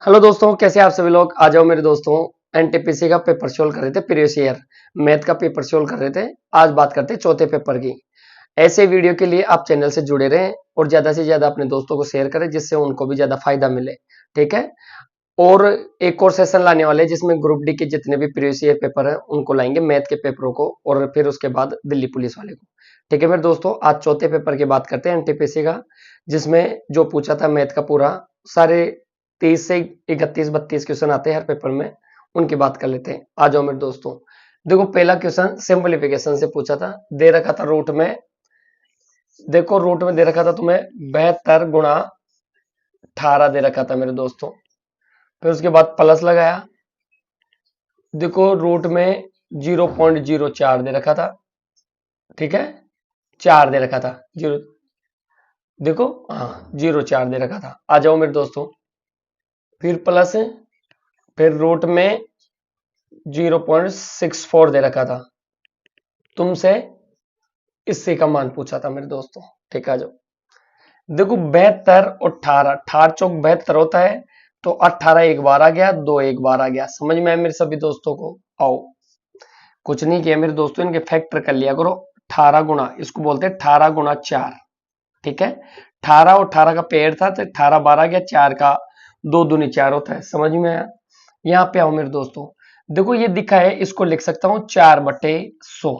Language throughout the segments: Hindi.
हेलो दोस्तों, कैसे आप सभी लोग। आ जाओ मेरे दोस्तों। एनटीपीसी का पेपर सोल्व कर रहे थे, प्रीवियस ईयर मैथ का पेपर सोल्व कर रहे थे। आज बात करते हैं चौथे पेपर की। ऐसे वीडियो के लिए आप चैनल से जुड़े रहें और ज्यादा से ज्यादा अपने दोस्तों को शेयर करें, जिससे उनको भी ज्यादा फायदा मिले। ठीक है। और एक और सेशन लाने वाले हैं जिसमें ग्रुप डी के जितने भी प्रीवियस ईयर पेपर हैं उनको लाएंगे, मैथ के पेपरों को, और फिर उसके बाद दिल्ली पुलिस वाले को। ठीक है मेरे दोस्तों, आज चौथे पेपर की बात करते हैं एनटीपीसी का, जिसमें जो पूछा था मैथ का पूरा सारे 30 से 31-32 क्वेश्चन आते हैं हर पेपर में, उनकी बात कर लेते हैं। आ जाओ मेरे दोस्तों। देखो, पहला क्वेश्चन सिंपलीफिकेशन से पूछा था। दे रखा था रूट में, देखो रूट में दे रखा था तुम्हें 72 गुणा 18 दे रखा था मेरे दोस्तों। फिर उसके बाद प्लस लगाया। देखो रूट में 0.04 दे रखा था। ठीक है, 4 दे रखा था, जीरो, देखो हाँ 0.4 दे रखा था। आ जाओ मेरे दोस्तों, फिर प्लस, फिर रूट में 0.64 दे रखा था। तुमसे इससे का मान पूछा था मेरे दोस्तों। ठीक है, आ जाओ। देखो 72 और 18, 18 चौक 72 होता है, तो 18 एक बार आ गया, 2 एक बार आ गया। समझ में आया मेरे सभी दोस्तों को। आओ, कुछ नहीं किया मेरे दोस्तों, इनके फैक्टर कर लिया करो। 18 गुणा, इसको बोलते हैं 18 गुणा 4। ठीक है, 18 और 18 का पेड़ था, तो 18 12 गया, 4 का 2 दूनी 4 होता है। समझ में आया। यहाँ पे आओ मेरे दोस्तों, देखो ये दिखा है, इसको लिख सकता हूं 4/100।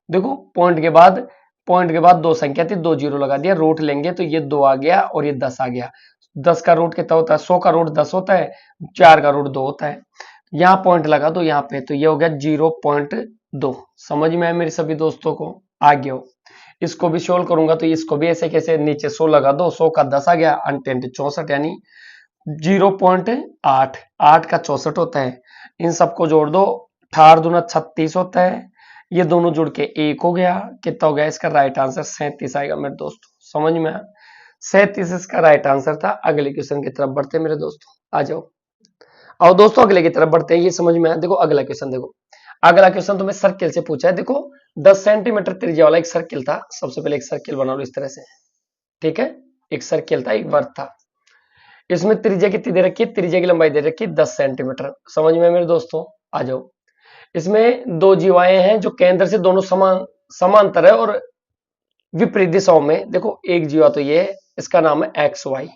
देखो पॉइंट के बाद दो संख्या थी, 2 जीरो लगा दिया, रूट लेंगे तो ये 2 आ गया और ये 10 आ गया। 10 का रूट कितना होता है? 100 का रूट 10 होता है, 4 का रूट 2 होता है। यहाँ पॉइंट लगा दो यहाँ पे, तो ये हो गया 0.2। समझ में आया मेरे सभी दोस्तों को। आगे हो, इसको भी सोल्व करूंगा तो इसको भी ऐसे कैसे, नीचे 100 लगा दो, 100 का 10 आ गया, 64 यानी 0.8, 8 का 64 होता है। इन सबको जोड़ दो, 18 दूना 36 होता है। ये दोनों जुड़ के 1 हो गया। कितना हो गया इसका राइट आंसर? 37 आएगा मेरे दोस्तों। समझ में आया, 37 इसका राइट आंसर था। अगले क्वेश्चन की तरफ बढ़ते हैं मेरे दोस्तों। आ जाओ, और दोस्तों अगले की तरफ बढ़ते हैं। ये समझ में आया। देखो अगला क्वेश्चन, देखो अगला क्वेश्चन तुम्हें सर्किल से पूछा है। देखो 10 सेंटीमीटर त्रिज्या वाला एक सर्किल था। सबसे पहले एक सर्किल बना लो इस तरह से। ठीक है, एक सर्किल था, एक वर्ग था। इसमें त्रिज्या कितनी दे रखी है? त्रिज्या की लंबाई दे रखी है 10 सेंटीमीटर। समझ में मेरे दोस्तों। आ जाओ, इसमें दो जीवाएं हैं जो केंद्र से दोनों समांतर है और विपरीत दिशाओं में। देखो एक जीवा तो ये है, इसका नाम है एक्स वाई।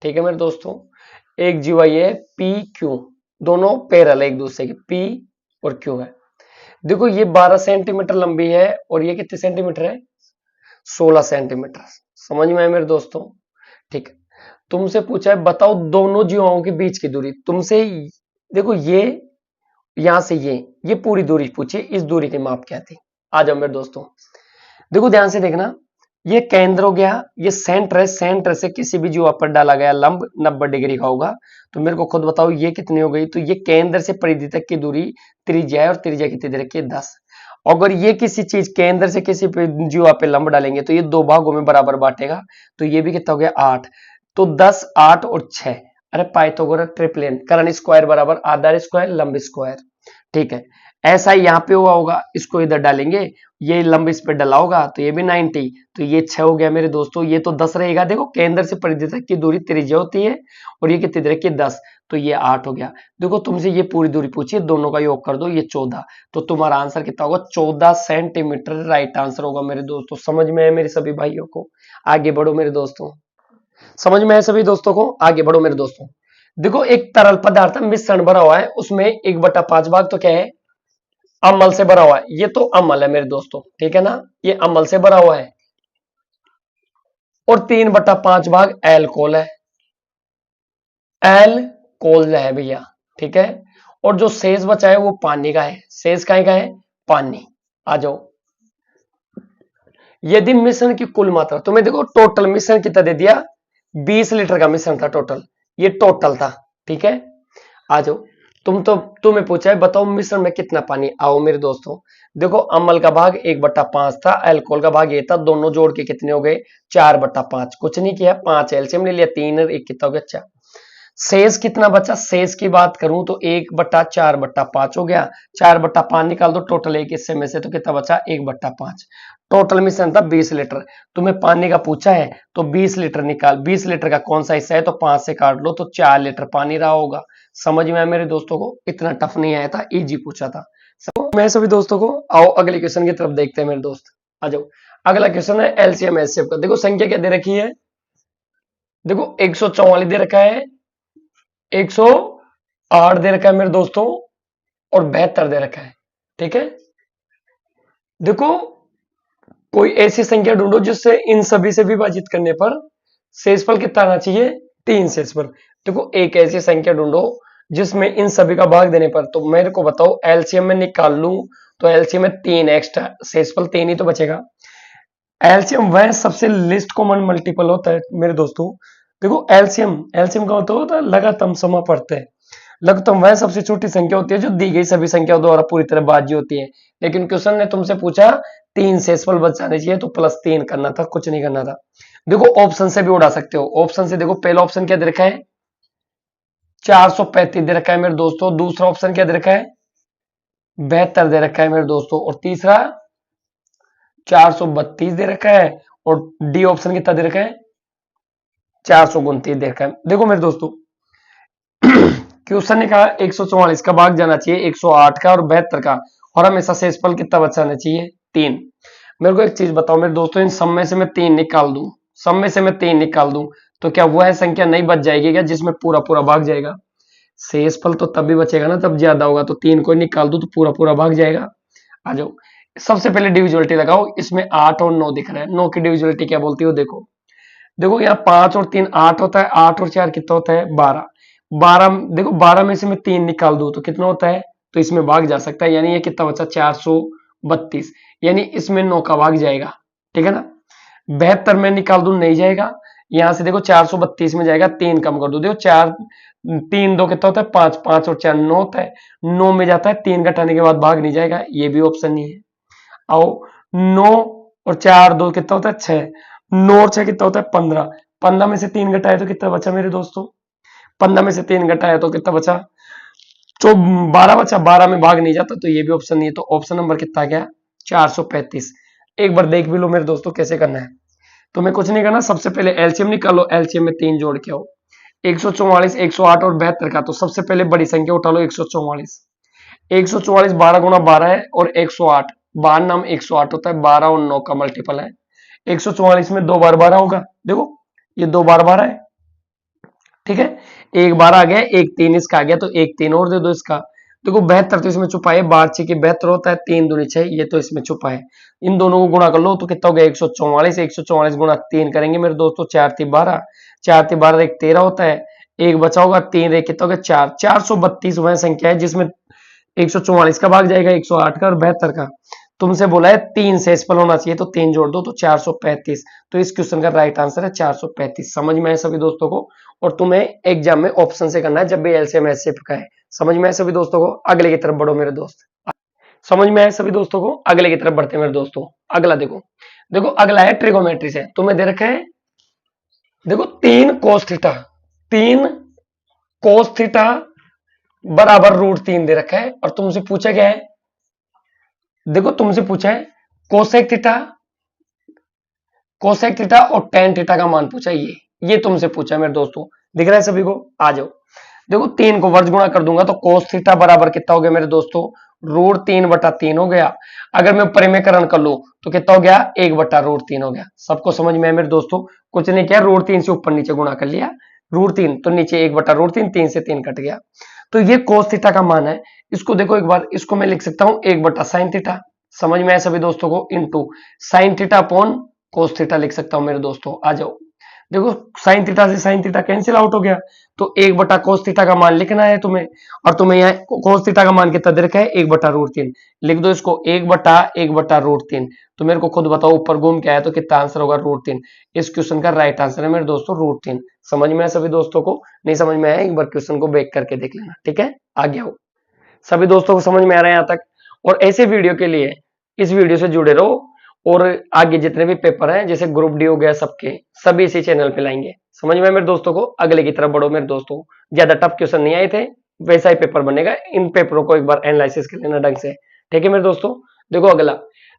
ठीक है मेरे दोस्तों, एक जीवा ये है पी क्यू, दोनों पैरेलल एक दूसरे के, पी और क्यू है। देखो ये 12 सेंटीमीटर लंबी है और ये कितने सेंटीमीटर है? 16 सेंटीमीटर। समझ में आया मेरे दोस्तों। ठीक है, तुमसे पूछा है बताओ दोनों जीवाओं के बीच की दूरी। तुमसे देखो ये यहां से ये पूरी दूरी पूछी, इस दूरी की माप क्या थी? आ जाओ मेरे दोस्तों, देखो ध्यान से देखना। ये केंद्र हो गया, ये सेंटर है, सेंटर से किसी भी जीवा पर डाला गया लंब 90 डिग्री का होगा। तो मेरे को खुद बताओ ये कितनी हो गई? तो ये केंद्र से परिधि तक की दूरी त्रिज्या है, और त्रिज्या कितनी दे रखी है? 10। अगर ये किसी चीज केंद्र से किसी जीवा पे लंब डालेंगे तो ये दो भागों में बराबर बांटेगा, तो ये भी कितना हो गया? 8। तो 10, 8 और 6, अरे पाइथागोरस ट्रिप्लेन, कर्ण स्क्वायर बराबर आधार स्क्वायर लंब स्क्वायर। ठीक है, ऐसा ही यहाँ पे हुआ होगा, इसको इधर डालेंगे, ये लंब इस पे डला होगा, तो ये भी 90, तो ये 6 हो गया मेरे दोस्तों। ये तो 10 रहेगा। देखो केंद्र से परिधि तक की दूरी त्रिज्या होती है, और ये कितनी दे रखी है? 10, तो ये 8 हो गया। देखो तुमसे ये पूरी दूरी पूछी है, दोनों का योग कर दो, ये 14, तो तुम्हारा आंसर कितना होगा? 14 सेंटीमीटर राइट आंसर होगा मेरे दोस्तों। समझ में है मेरे सभी भाइयों को? आगे बढ़ो मेरे दोस्तों। समझ में है सभी दोस्तों को? आगे बढ़ो मेरे दोस्तों। देखो एक तरल पदार्थ मिश्रण भरा हुआ है, उसमें 1/5 भाग तो क्या है? अम्ल से भरा हुआ है। ये तो अम्ल है मेरे दोस्तों, ठीक है ना, ये अम्ल से भरा हुआ है। और 3/5 भाग एल्कोहल है, एल्कोहल है भैया। ठीक है, और जो शेष बचा है वो पानी का है। शेष का है? पानी। आ जाओ, यदि मिश्रण की कुल मात्रा, तुम्हें देखो टोटल मिश्रण कितना दे दिया? 20 लीटर का मिश्रण था टोटल, ये टोटल था। ठीक है, आ जाओ, तुम्हें पूछा है बताओ मिश्रण में कितना पानी। आओ मेरे दोस्तों, देखो अम्ल का भाग 1/5 था, अल्कोहल का भाग ये था, दोनों जोड़ के कितने हो गए? 4/5। कुछ नहीं किया, 5 एलसीएम ले लिया, 3 और 1 कितना हो गया? 4। शेष कितना बचा, शेष की बात करूं तो 1/4/5 हो गया, 4/5 निकाल दो टोटल एक हिस्से में से, तो कितना बचा 1/5। टोटल मिश्रण था 20 लीटर, तुम्हें पानी का पूछा है तो 20 लीटर निकाल, 20 लीटर का कौन सा हिस्सा है, तो 5 से काट लो तो 4 लीटर पानी रहा होगा। समझ में आया मेरे दोस्तों को, इतना टफ नहीं आया था, इजी पूछा था। मैं सभी दोस्तों को, आओ अगले क्वेश्चन की तरफ देखते हैं मेरे दोस्त, आ जाओ। अगला क्वेश्चन है एलसीएम एचसीएफ का। देखो संख्या क्या दे रखी है, देखो 144 दे रखा है, 108 दे रखा है मेरे दोस्तों, और 72 दे रखा है। ठीक है, देखो कोई ऐसी संख्या ढूंढो जिससे इन सभी से विभाजित करने पर शेषफल कितना आना चाहिए, 3 शेषफल। देखो एक ऐसी संख्या ढूंढो जिसमें इन सभी का भाग देने पर, तो मेरे को बताओ एलसीएम में निकाल लूं तो एलसीएम में 3 एक्स्ट्रा, शेषफल 3 ही तो बचेगा। एलसीएम वह सबसे लिस्ट कॉमन मल्टीपल होता है मेरे दोस्तों। देखो एलसीएम, एलसीएम का होता है लगातार समापवर्त है। लघुत्तम वह सबसे छोटी संख्या होती है जो दी गई सभी संख्याओं द्वारा पूरी तरह भाज्य होती है। लेकिन क्वेश्चन ने तुमसे पूछा 3 शेषफल बचाने चाहिए, तो +3 करना था, कुछ नहीं करना था। देखो ऑप्शन से भी उड़ा सकते हो, ऑप्शन से देखो पहला ऑप्शन क्या दे रखा है, 435 दे रखा है मेरे दोस्तों। दूसरा ऑप्शन क्या दे रखा है, 72 दे रखा है मेरे दोस्तों। और तीसरा 432 दे रखा है। और डी ऑप्शन कितना दे रखा है, 429 दे रखा है। देखो मेरे दोस्तों क्वेश्चन ने कहा 144 का भाग जाना चाहिए 108 का और 72 का, और हमेशा शेषफल कितना बचाना चाहिए, 3। मेरे को एक चीज बताओ मेरे दोस्तों, इन सब में से मैं 3 निकाल दूं, सब में से मैं 3 निकाल दूं, तो क्या वह संख्या नहीं बच जाएगी क्या जिसमें पूरा पूरा भाग जाएगा। शेषफल तो तब भी बचेगा ना, तब ज्यादा होगा, तो 3 को निकाल दूं तो पूरा पूरा भाग जाएगा। आ जाओ, सबसे पहले डिविजुअलिटी लगाओ। इसमें 8 और 9 दिख रहा है, 9 की डिविजुअलिटी क्या बोलती हो, देखो देखो यहाँ 5 और 3 8 होता है, 8 और 4 कितना होता है, 12। 12 देखो 12 में से मैं 3 निकाल दूं तो कितना होता है, तो इसमें भाग जा सकता है, यानी ये कितना बचा 432, यानी इसमें 9 का भाग जाएगा। ठीक है ना, 72 में निकाल दूं नहीं जाएगा, यहां से देखो 432 में जाएगा, 3 कम कर दो, देखो 4 3 2 कितना होता है 5, 5 और 4 9 होता है, 9 में जाता है, 3 घटाने के बाद भाग नहीं जाएगा, ये भी ऑप्शन नहीं है। आओ 9 और 4 2 कितना होता है 6, 9 और 6 कितना होता है 15, 15 में से 3 घटाए तो कितना बचा मेरे दोस्तों, 15 में से 3 घटाया तो कितना बचा, जो 12 बचा, 12 में भाग नहीं जाता, तो ये भी ऑप्शन नहीं है। तो ऑप्शन नंबर कितना गया, 435। एक बार देख भी लो मेरे दोस्तों कैसे करना है, तुम्हें कुछ नहीं करना, सबसे पहले एलसीएम निकालो, एलसीएम में 3 जोड़ के आओ, 144 108 और 72 का। तो सबसे पहले बड़ी संख्या उठा लो 144, 144 12 गुना 12 है, और 108 12 नाम 108 होता है, 12 और 9 का मल्टीपल है। 144 में 2 बार 12 होगा, देखो ये 2 बार 12 है। ठीक है, एक बार आ गया, एक 3 इसका आ गया, तो एक 3 और दे दो इसका। देखो 72 तो इसमें छुपा है, 12 6 की 72 होता है, 3 दूनी 6, ये तो इसमें छुपा है। इन दोनों को गुणा कर लो तो कितना हो गया 144, 144 गुणा 3 करेंगे मेरे दोस्तों, 4 3 12, 4 3 12 एक 13 होता है, एक बचा होगा 3 एक कितना हो गया 4, 432 वह संख्या है जिसमें 144 का भाग जाएगा 108 का और 72 का। तुमसे बोला है 3 शेषफल होना चाहिए, तो 3 जोड़ दो तो 435। तो इस क्वेश्चन का राइट आंसर है 435। समझ में आए सभी दोस्तों को, और तुम्हें एग्जाम में ऑप्शन से करना है जब भी एलसीएम एचसीएफ का है। समझ में आए सभी दोस्तों को, अगले की तरफ बढ़ो मेरे दोस्त। समझ में आए सभी दोस्तों को, अगले की तरफ बढ़ते हैं मेरे दोस्तों। अगला देखो, देखो अगला है ट्रिगोमेट्री से, तुम्हें दे रखा है देखो 3 कोस थीटा, 3 कोस थीटा बराबर √3 दे रखा है, और तुमसे पूछा गया है, देखो तुमसे पूछा है कोसेक थीटा, कोसेक थीटा और टेन थीटा का मान पूछा है, ये तुमसे पूछा है मेरे दोस्तों। दिख रहा है सभी को, आ जाओ। देखो 3 को वर्ग गुणा कर दूंगा तो कोस थीटा बराबर कितना हो गया मेरे दोस्तों, √3/3 हो गया। अगर मैं परिमेयकरण कर लूं तो कितना हो गया, 1/√3 हो गया। सबको समझ में है मेरे दोस्तों, कुछ नहीं किया, √3 से ऊपर नीचे गुणा कर लिया, √3 तो नीचे 1/√3, 3 से 3 कट गया। तो ये कोस थीटा का मान है। इसको देखो एक बार, इसको मैं लिख सकता हूं 1/sin थीटा, समझ में आए सभी दोस्तों को, into sine theta upon cos theta लिख सकता हूं मेरे दोस्तों। आ जाओ, देखो साइन थीटा से साइन थीटा कैंसिल आउट हो गया, तो 1/cos थीटा का मान लिखना है तुम्हें, और तुम्हें यहाँ cos थीटा का मान कितना दे रखा है 1/√3, लिख दो इसको 1/1/√3। तो मेरे को खुद बताओ ऊपर घूम के आया तो कितना आंसर होगा, √3। इस क्वेश्चन का राइट आंसर है मेरे दोस्तों √3। समझ में आया सभी दोस्तों को, नहीं समझ में आया एक बार क्वेश्चन को बैक करके देख लेना। ठीक है, आगे आओ, सभी दोस्तों को समझ में आ रहा है यहाँ तक। और ऐसे वीडियो के लिए इस वीडियो से जुड़े रहो, और आगे जितने भी पेपर हैं जैसे ग्रुप डी हो गया सबके सभी इसी चैनल पे लाएंगे। समझ में मेरे दोस्तों को, अगले की तरफ बढ़ो मेरे दोस्तों। ज्यादा टफ क्वेश्चन नहीं आए थे, वैसा ही पेपर बनेगा, इन पेपरों को एक बार एनालिसिस कर लेना ढंग से। ठीक है मेरे दोस्तों। देखो अगला,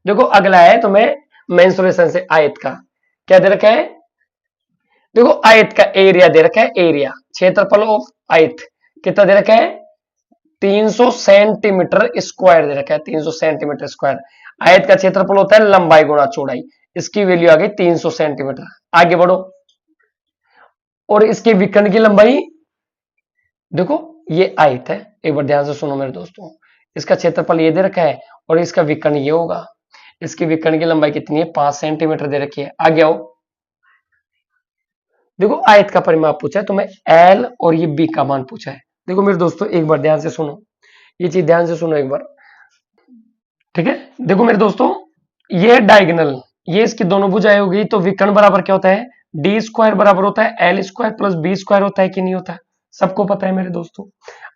देखो अगला है तुम्हें मेंसुरेशन से आयत का। क्या दे रखा है? देखो आयत का एरिया दे रखा है, एरिया क्षेत्रफल ऑफ आयत कितना दे रखा है? 300 सेंटीमीटर स्क्वायर दे रखा है, 300 सेंटीमीटर स्क्वायर। आयत का क्षेत्रफल होता है लंबाई गुणा चौड़ाई, इसकी वैल्यू आ गई 300 सेंटीमीटर। आगे बढ़ो, और इसके विकर्ण की लंबाई देखो, ये आयत है, एक बार ध्यान से सुनो मेरे दोस्तों। इसका क्षेत्रफल ये दे रखा है और इसका विकर्ण ये होगा। इसकी विकर्ण की लंबाई कितनी है? 5 सेंटीमीटर दे रखी है। आगे आओ, देखो आयत का परिमाप पूछा है तुम्हें, एल और ये बी का मान पूछा है। देखो मेरे दोस्तों एक बार ध्यान से सुनो, ये चीज ध्यान से सुनो एक बार। ठीक है, देखो मेरे दोस्तों, ये डायगोनल, ये इसकी दोनों भुजाएं हो गई, तो विकर्ण बराबर क्या होता है? डी स्क्वायर बराबर होता है L square plus B square होता है कि नहीं होता है? सबको पता है मेरे दोस्तों।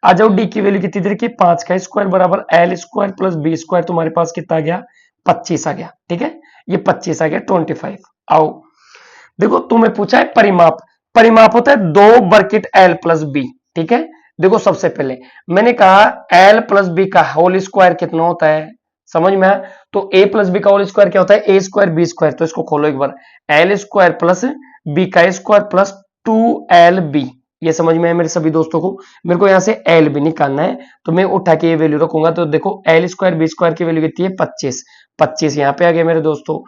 आ जाओ, डी की वैल्यू कितनी दे रखी है? 5 का स्क्वायर बराबर L square plus B square, तुम्हारे पास कितना आ गया? 25 आ गया। ठीक है, ये 25 आ गया 25। आओ, देखो तुम्हें पूछा है परिमाप। परिमाप होता है 2 बर्किट एल प्लस बी। ठीक है, देखो सबसे पहले मैंने कहा एल प्लस बी का होल स्क्वायर कितना होता है, समझ में आया? तो ए प्लस बी का होल स्क्वायर क्या होता है? ए स्क्वायर बी स्क्वायर। तो इसको खोलो एक बार, एल स्क्वायर प्लस बी का स्क्वायर प्लस 2LB। ये समझ में है मेरे सभी दोस्तों को? मेरे को यहां से एल बी निकालना है, तो मैं उठा के ये वैल्यू रखूंगा। तो देखो एल स्क्वायर बी स्क्वायर की वैल्यू कितनी है? 25। 25 यहां पे आ गया मेरे दोस्तों।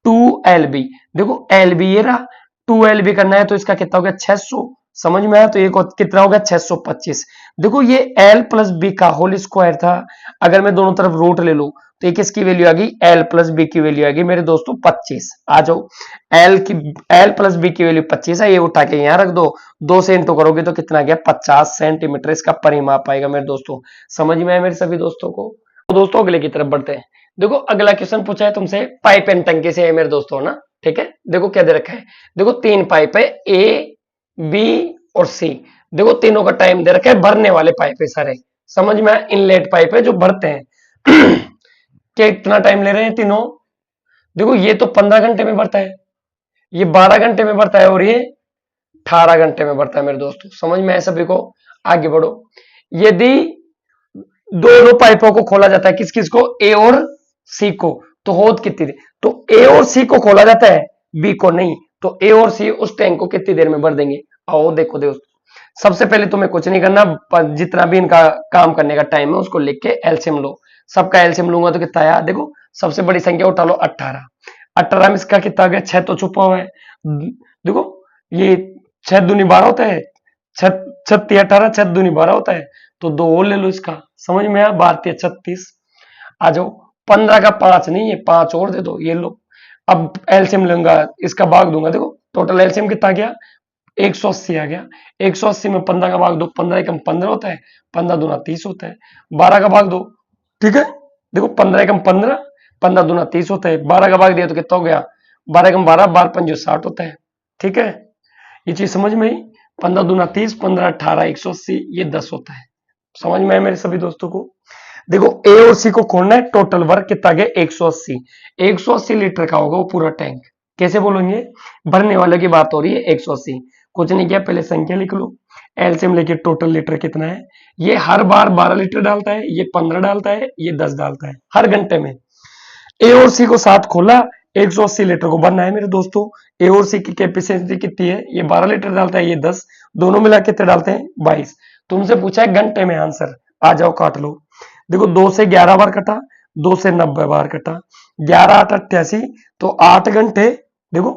2LB, देखो LB ये रहा, 2LB करना है तो इसका कितना हो गया? 600। समझ में आया? तो ये कितना हो गया? 625। देखो ये L प्लस बी का होल स्क्वायर था, अगर मैं दोनों तरफ रूट ले लूं तो ये किसकी वैल्यू आ गई? L प्लस बी की वैल्यू आ गई मेरे दोस्तों 25। आ जाओ, L प्लस बी की वैल्यू 25 है, ये उठा के यहां रख दो, 2 से इंटू करोगे तो कितना गया? 50 सेंटीमीटर इसका परिमाप आएगा मेरे दोस्तों। समझ में आया मेरे सभी दोस्तों को? तो दोस्तों अगले की तरफ बढ़ते हैं। देखो अगला क्वेश्चन पूछा है तुमसे पाइप एंड टंकी से है मेरे दोस्तों ना। ठीक है, देखो क्या दे रखा है? देखो 3 पाइप है, ए बी और सी। देखो तीनों का टाइम दे रखा है, भरने वाले पाइप है सारे। समझ में आया? इनलेट पाइप है जो भरते हैं। क्या कितना टाइम ले रहे हैं तीनों? देखो ये तो 15 घंटे में भरता है, ये 12 घंटे में भरता है और ये 18 घंटे में भरता है मेरे दोस्तों। समझ में आया सभी को? आगे बढ़ो, यदि दोनों पाइपों को खोला जाता है, किस किस को? ए और सी को, तो होत कितनी देर? तो ए और सी को खोला जाता है, बी को नहीं। तो ए और सी उस टैंक को कितनी देर में भर देंगे? आओ देखो दोस्तों, सबसे पहले तुम्हें कुछ नहीं करना, जितना भी इनका काम करने का टाइम है उसको लिख के एलसीएम लो। सबका एलसीएम लूंगा तो कितना आया? देखो सबसे बड़ी संख्या उठा लो 18। 18 में इसका कितना आ गया? 6 तो छुपा हुआ है। देखो ये 6 दूनी 12 होता है, 36 18, 6 दूनी 12 होता है, तो 2 और ले लो इसका। समझ में आया? 12 36। आ जाओ, 15 का 5 नहीं है, 5 और दे दो, ये लो। अब एलसीएम लूंगा, इसका भाग दूंगा, देखो टोटल एलसीएम कितना गया? 180 आ गया। 180 में 15 का भाग दो, 15 एकम 15 होता है, 15 दूना 30 होता है। 12 का भाग दो, ठीक है, देखो 15 एकम 15, 15 दूना 30 होता है। 12 का भाग दिया तो कितना हो गया? 12 एकम 12, 12 पंजे 60 होता है। ठीक है, ये चीज समझ में आई? 15 दूना 30, 15 18, 180, ये 10 होता है। समझ में आया मेरे सभी दोस्तों को? देखो ए और सी को खोलना है, टोटल वर्क कितना गया? 180। 180 लीटर का होगा वो पूरा टैंक। कैसे बोलेंगे? भरने वाले की बात हो रही है, 180। कुछ नहीं किया, पहले संख्या लिख लो, एलसीएम लेके टोटल लीटर कितना है। ये हर बार 12 लीटर डालता है, ये 15 डालता है, ये 10 डालता है हर घंटे में। ए और सी को साथ खोला, 180 लीटर को भरना है मेरे दोस्तों। ए और सी की कैपेसिटी कितनी है? ये 12 लीटर डालता है, ये 10, दोनों मिला कितने डालते हैं? 22। तुमसे पूछा है घंटे में आंसर, आ जाओ काट लो। देखो 2 से 11 बार कटा, 2 से 90 बार कटा, 11 8 88, तो 8 घंटे। देखो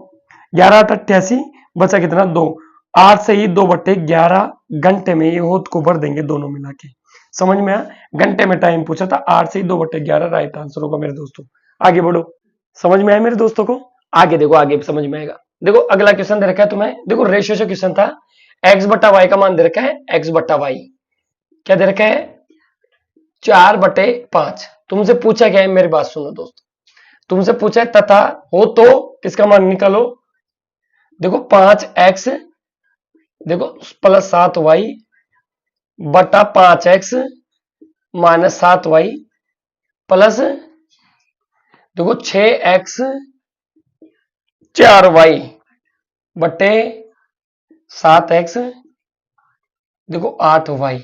11 8 88, बचा कितना? 2। 8 से ही 2/11 घंटे में ये होत को भर देंगे दोनों मिला के। समझ में आया? घंटे में टाइम पूछा था, 8 से ही 2/11 राइट आंसर होगा मेरे दोस्तों। आगे बढ़ो, समझ में आया मेरे दोस्तों को? आगे देखो, आगे समझ में आएगा। देखो अगला क्वेश्चन दे रखा है तुम्हें, देखो रेशियो से क्वेश्चन था, x बटा वाई का मान दे रखा है, x बटा वाई क्या दे रखा है? 4/5। तुमसे पूछा क्या है? मेरी बात सुनो दोस्तों, तुमसे पूछा है तथा हो तो किसका मान निकालो। देखो 5x, देखो प्लस 7y बटा 5x माइनस 7y प्लस देखो 6x 4y बटे 7x देखो 8y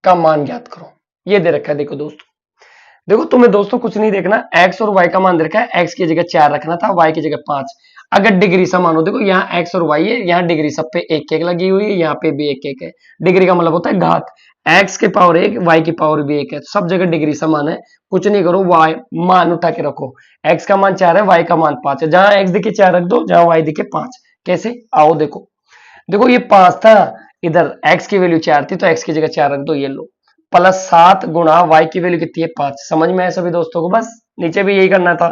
का मान ज्ञात करो। ये दे रखा है देखो दोस्तों। देखो तुम्हें दोस्तों कुछ नहीं देखना, x और y का मान दे रखा है। x की जगह 4 रखना था, y की जगह 5। अगर डिग्री समान हो, देखो यहाँ x और y है, यहाँ डिग्री सब पे एक एक लगी हुई है, यहाँ पे भी एक एक है। डिग्री का मतलब होता है घात। x के पावर 1 y की पावर भी 1 है, सब जगह डिग्री समान है। कुछ नहीं करो, y मान उठा के रखो। x का मान 4 है, y का मान 5 है। जहां x दिखे 4 रख दो, जहां y दिखे 5। कैसे? आओ देखो। देखो ये 5 था, इधर x की वैल्यू 4 थी, तो x की जगह 4 रख दो। ये लो, प्लस 7 गुणा y की वैल्यू कितनी है 5। समझ में आया सभी दोस्तों को? बस नीचे भी यही करना था,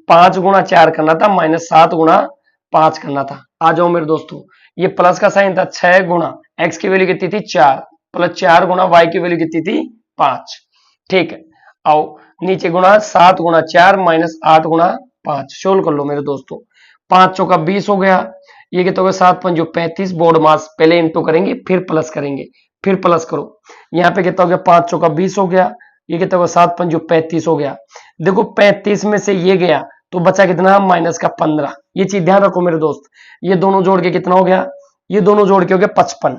5 गुणा 4 करना था, माइनस 7 गुणा 5 करना था। आ जाओ मेरे दोस्तों, ये प्लस का साइन था, 6 गुणा x की वैल्यू कितनी थी 4, प्लस 4 गुणा y की वैल्यू कितनी थी 5। ठीक है, आओ नीचे गुणा 7 गुणा 4 माइनस 8 गुणा 5। सोल्व कर लो मेरे दोस्तों। 5 चौका 20 हो गया, ये कितना होगा 7 पंजो 35। बोर्ड मास पहले इंटू करेंगे फिर प्लस करेंगे, फिर प्लस करो। यहाँ पे कितना हो गया 5 चौका 20 हो गया, ये कितना होगा 7 पंजो 35 हो गया। देखो 35 में से ये गया तो बचा कितना माइनस का 15। ये चीज ध्यान रखो मेरे दोस्त। ये दोनों जोड़ के कितना हो गया, ये दोनों जोड़ के हो गया 55।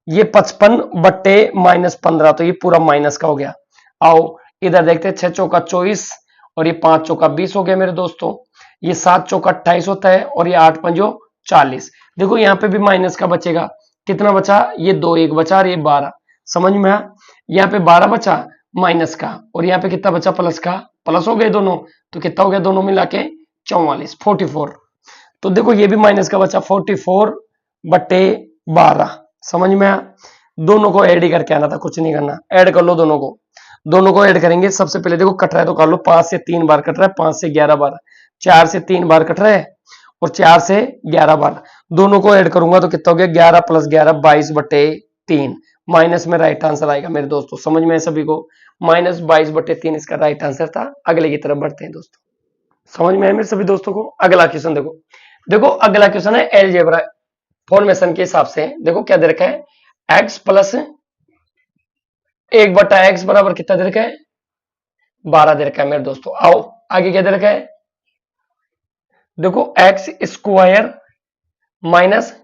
ये 55 बट्टे माइनस 15, तो ये पूरा माइनस का हो गया। आओ इधर देखते हैं, 6 चौका 24 और ये 5 चौका 20 हो गया मेरे दोस्तों। ये 7 चौका 28 होता है और ये 8 पंजो 40। देखो यहाँ पे भी माइनस का बचेगा, कितना बचा, ये 2 1 बचा और ये 12। समझ में आया? यहाँ पे 12 बचा माइनस का, और यहाँ पे कितना बचा प्लस का। प्लस हो गए दोनों, तो कितना हो गया दोनों मिला के 44 44। तो देखो ये भी माइनस का बचा 44 बट्टे 12। समझ में आया? दोनों को ऐड ही करके आना था, कुछ नहीं करना। ऐड कर लो दोनों को, दोनों को ऐड करेंगे। सबसे पहले देखो कट रहा है तो कर लो, 5 से 3 बार कट रहा है, 5 से 11 बार, 4 से 3 बार कट रहा है और 4 से 11 बार। दोनों को ऐड करूंगा तो कितना हो गया 11 प्लस 11 22 बटे 3। माइनस में राइट आंसर आएगा मेरे दोस्तों। समझ में है सभी को? माइनस 22 बटे 3 इसका राइट आंसर था। अगले की तरफ बढ़ते हैं दोस्तों। समझ में है मेरे सभी दोस्तों को? अगला क्वेश्चन देखो। देखो अगला क्वेश्चन है एलजेब्रा फॉर्मेशन के हिसाब से। देखो क्या दे रखा है, x प्लस 1 बटा एक्स बराबर कितना दे रखा है 12 दे रखा है मेरे दोस्तों। आओ आगे क्या दे रखा है, देखो एक्स स्क्वायर माइनस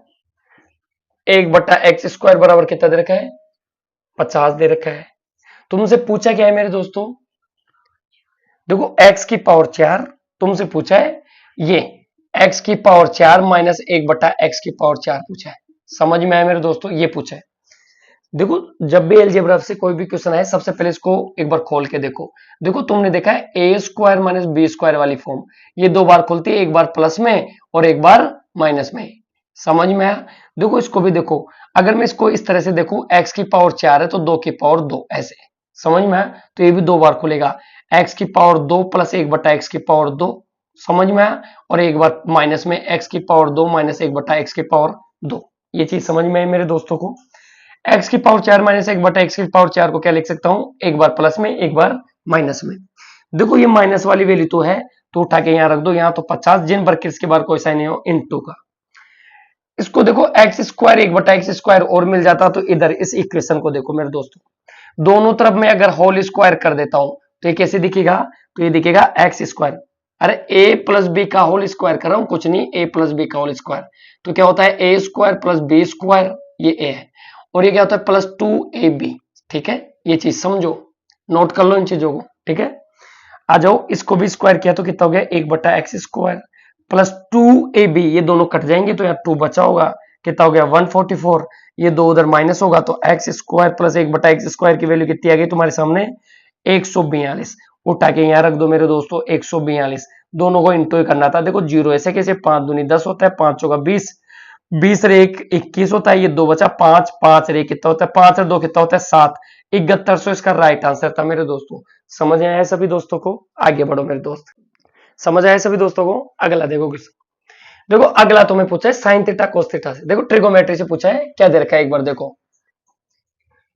1 बटा एक्स स्क्वायर बराबर कितना दे रखा है 50 दे रखा है। तुमसे पूछा क्या है मेरे दोस्तों, देखो x की पावर 4 तुमसे पूछा है, ये x की पावर 4 माइनस 1 बटा एक्स की पावर 4 पूछा है। समझ में आया मेरे दोस्तों? ये पूछा है। देखो जब भी अलजेब्रा से कोई भी क्वेश्चन आए, सबसे पहले इसको एक बार खोल के देखो। देखो तुमने देखा है ए स्क्वायर माइनस बी स्क्वायर वाली फॉर्म, ये 2 बार खुलती है, एक बार प्लस में और एक बार माइनस में। समझ में आया? देखो इसको भी देखो, अगर मैं इसको इस तरह से देखूं, x की पावर 4 है तो 2 की पावर 2 ऐसे। समझ में आया? तो ये भी 2 बार खुलेगा, x की पावर 2 प्लस 1 बटा एक्स की पावर 2। समझ में आया? और एक बार माइनस में x की पावर 2 माइनस 1 बटा एक्स की पावर 2। ये चीज समझ में आई मेरे दोस्तों को? x की पावर 4 माइनस 1 बटा एक्स की पावर 4 को क्या लिख सकता हूं, एक बार प्लस में एक बार माइनस में। देखो ये माइनस वाली वैल्यू तो है, तो उठा के यहां रख दो, यहां तो 50 जिन पर किसके बार कोई साइन नहीं हो इनटू का। इसको देखो एक्स स्क्वायर 1 बटा एक्स स्क्वायर और मिल जाता, तो इधर इस इक्वेशन को देखो मेरे दोस्तों, दोनों तरफ में अगर होल स्क्वायर कर देता हूं तो ये कैसे दिखेगा, तो ये दिखेगा एक्स स्क्वायर। अरे ए प्लस बी का होल स्क्वायर कर रहा हूं, कुछ नहीं, ए प्लस बी का होल स्क्वायर, तो क्या होता है ए स्क्वायर प्लस बी स्क्वायर, ये ए है, और ये क्या होता है प्लस 2ab। ठीक है, ये चीज समझो, नोट कर लो इन चीजों को। ठीक है, आ जाओ, इसको भी स्क्वायर किया तो कितना हो गया 1 बटा एक्स स्क्वायर प्लस 2ab, ये दोनों कट जाएंगे तो यहाँ 2 बचा होगा, कितना हो गया 144। ये 2 उधर माइनस होगा तो एक्स स्क्वायर प्लस 1 बटा एक्स स्क्वायर की वैल्यू कितनी आ गई तुम्हारे सामने 142। उठा के यहाँ रख दो मेरे दोस्तों 142, दोनों को इंटू ही करना था। देखो जीरो ऐसे कैसे, 5 दूनी 10 होता है, 5 चौका 20, 20 रे 21 होता है, ये 2 बचा 5, 5 रे कितना होता है 5 और 2 कितना होता है 7, 7100 इसका राइट आंसर था मेरे दोस्तों। समझ आया सभी दोस्तों को? आगे बढ़ो मेरे दोस्त, समझ आया सभी दोस्तों को? अगला देखो देखो अगला तुम्हें पूछा है साइन थीटा कोस थीटा से। देखो ट्रिगोमेट्री से पूछा है, क्या दे रखा है एक बार देखो।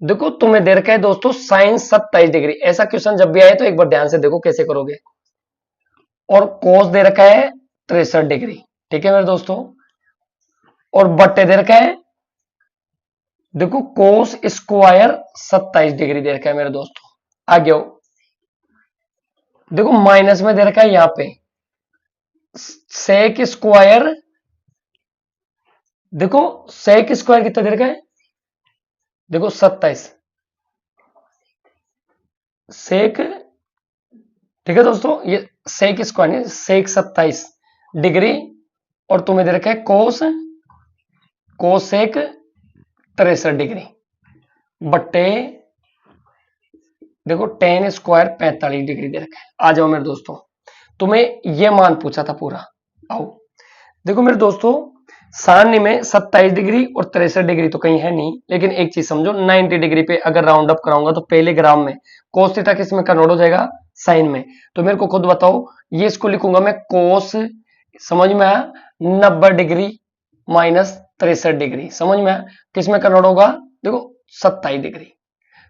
देखो तुम्हें दे रखा है दोस्तों साइन 27 डिग्री। ऐसा क्वेश्चन जब भी आए तो एक बार ध्यान से देखो कैसे करोगे। और कोस दे रखा है 63 डिग्री। ठीक है मेरे दोस्तों, और बट्टे दे रखा है, देखो कोस स्क्वायर 27 डिग्री दे रखा है मेरे दोस्तों। आगे हो, देखो माइनस में दे रखा है यहां पे सेक स्क्वायर, देखो सेक स्क्वायर कितना दे रखा है, देखो 27 सेक, ठीक है दोस्तों, ये सेक स्क्वायर नहीं, सेक 27 डिग्री, और तुम्हें दे रखा है कोस, कोसेक 63 डिग्री बट्टे, देखो टेन स्क्वायर 45 डिग्री दे रखा है। आ जाओ मेरे दोस्तों, तुम्हें ये मान पूछा था पूरा, आओ देखो मेरे दोस्तों, सारणी में 27 डिग्री और 63 डिग्री तो कहीं है नहीं, लेकिन एक चीज समझो, 90 डिग्री पे अगर राउंड अप कराऊंगा तो पहले ग्राम में कोस थीटा किस में कन्वर्ट हो जाएगा, साइन में। तो मेरे को खुद बताओ, ये इसको लिखूंगा मैं कोस, समझ में आया, 90 डिग्री माइनस 63 डिग्री, समझ में आया, किस में कन्वर्ट होगा, देखो 27 डिग्री,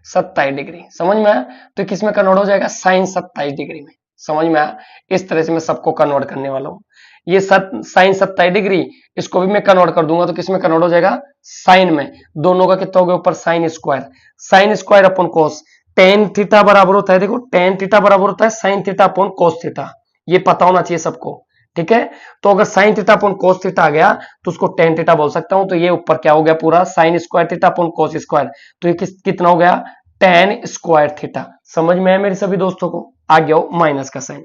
27 डिग्री, समझ में आया, तो किस में कन्वर्ट हो जाएगा, साइन 27 डिग्री में, समझ में आया। इस तरह से मैं सबको कन्वर्ट करने वाला हूं, ये साइन 27 डिग्री, इसको भी मैं कन्वर्ट कर दूंगा तो किस में कन्वर्ट हो जाएगा, साइन में। दोनों का कितना हो गया ऊपर, साइन स्क्वायर अपन कोस, टेन थीटा बराबर होता है, देखो टेन थीटा बराबर होता है साइन थीटा अपन कोस थीटा, ये पता होना चाहिए सबको, ठीक है। तो अगर साइन थीटा अपन कोस थीटा आ गया तो उसको टेन थीटा बोल सकता हूं, तो ये ऊपर क्या हो गया पूरा, साइन स्क्वायर थीटा अपन कोस स्क्वायर, तो ये कितना हो गया, टेन स्क्वायर थीटा। समझ में है मेरे सभी दोस्तों को, आ गया माइनस का साइन।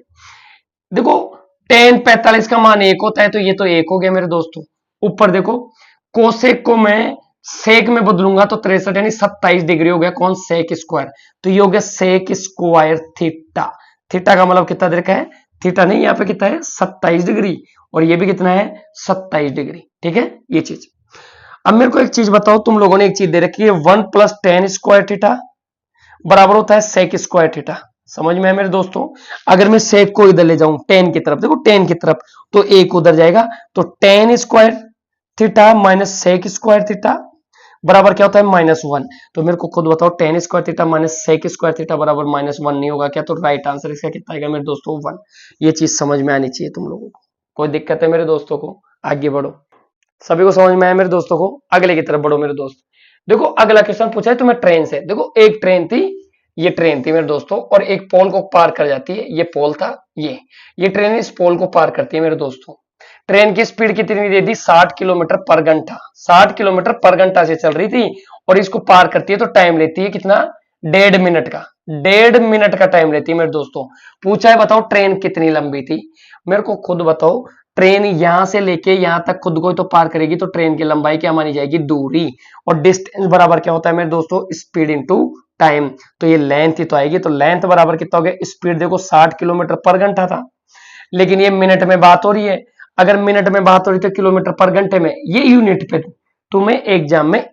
देखो टेन 45 का मान 1 होता है, तो ये तो 1 हो गया मेरे दोस्तों। ऊपर देखो कोसेक को मैं सेक में बदलूंगा तो 63 यानी 27 डिग्री हो गया, कौन, सेक स्क्वायर, तो ये हो गया सेक स्क्वायर थीटा। थीटा का मतलब कितना दे रखा है, थीटा नहीं, यहाँ पे कितना है 27 डिग्री, और ये भी कितना है 27 डिग्री, ठीक है ये चीज। अब मेरे को एक चीज बताओ, तुम लोगों ने एक चीज दे रखी है 1 प्लस टेन स्क्वायर थीटा बराबर होता है सेक स्क्वायर थीटा, समझ में है मेरे दोस्तों। अगर मैं सेक को इधर ले जाऊं टेन की तरफ, देखो टेन की तरफ, तो एक उधर जाएगा, तो tan square theta minus sec square theta बराबर क्या होता है, -1। तो मेरे को खुद बताओ, tan square theta minus sec square theta बराबर -1 नहीं होगा क्या, तो राइट आंसर इसका कितना आएगा मेरे दोस्तों, 1। ये चीज समझ में आनी चाहिए तुम लोगों को, कोई दिक्कत है मेरे दोस्तों को, आगे बढ़ो। सभी को समझ में आया मेरे दोस्तों को, अगले की तरफ बढ़ो मेरे दोस्त। देखो अगला क्वेश्चन पूछा है तुम्हें ट्रेन से, देखो एक ट्रेन थी, ये ट्रेन थी मेरे दोस्तों, और एक पोल को पार कर जाती है, ये पोल था, ये ट्रेन इस पोल को पार करती है मेरे दोस्तों। ट्रेन की स्पीड कितनी दे दी, 60 किलोमीटर पर घंटा, 60 किलोमीटर पर घंटा से चल रही थी, और इसको पार करती है तो टाइम लेती है कितना, 1.5 मिनट का, 1.5 मिनट का टाइम लेती है मेरे दोस्तों। पूछा है बताओ ट्रेन कितनी लंबी थी, मेरे को खुद बताओ, ट्रेन यहां से लेके यहां तक खुद को ही तो पार करेगी, तो ट्रेन की लंबाई क्या मानी जाएगी, दूरी, और डिस्टेंस बराबर क्या होता है मेरे दोस्तों, स्पीड इनटू टाइम, तो ये लेंथ ही तो आएगी, तो लेंथ बराबर कितना हो गया, स्पीड देखो 60 किलोमीटर पर घंटा था, लेकिन ये मिनट में बात हो रही है, अगर मिनट में बात हो रही तो किलोमीटर पर घंटे में, ये यूनिट पे तुम्हें एग्जाम में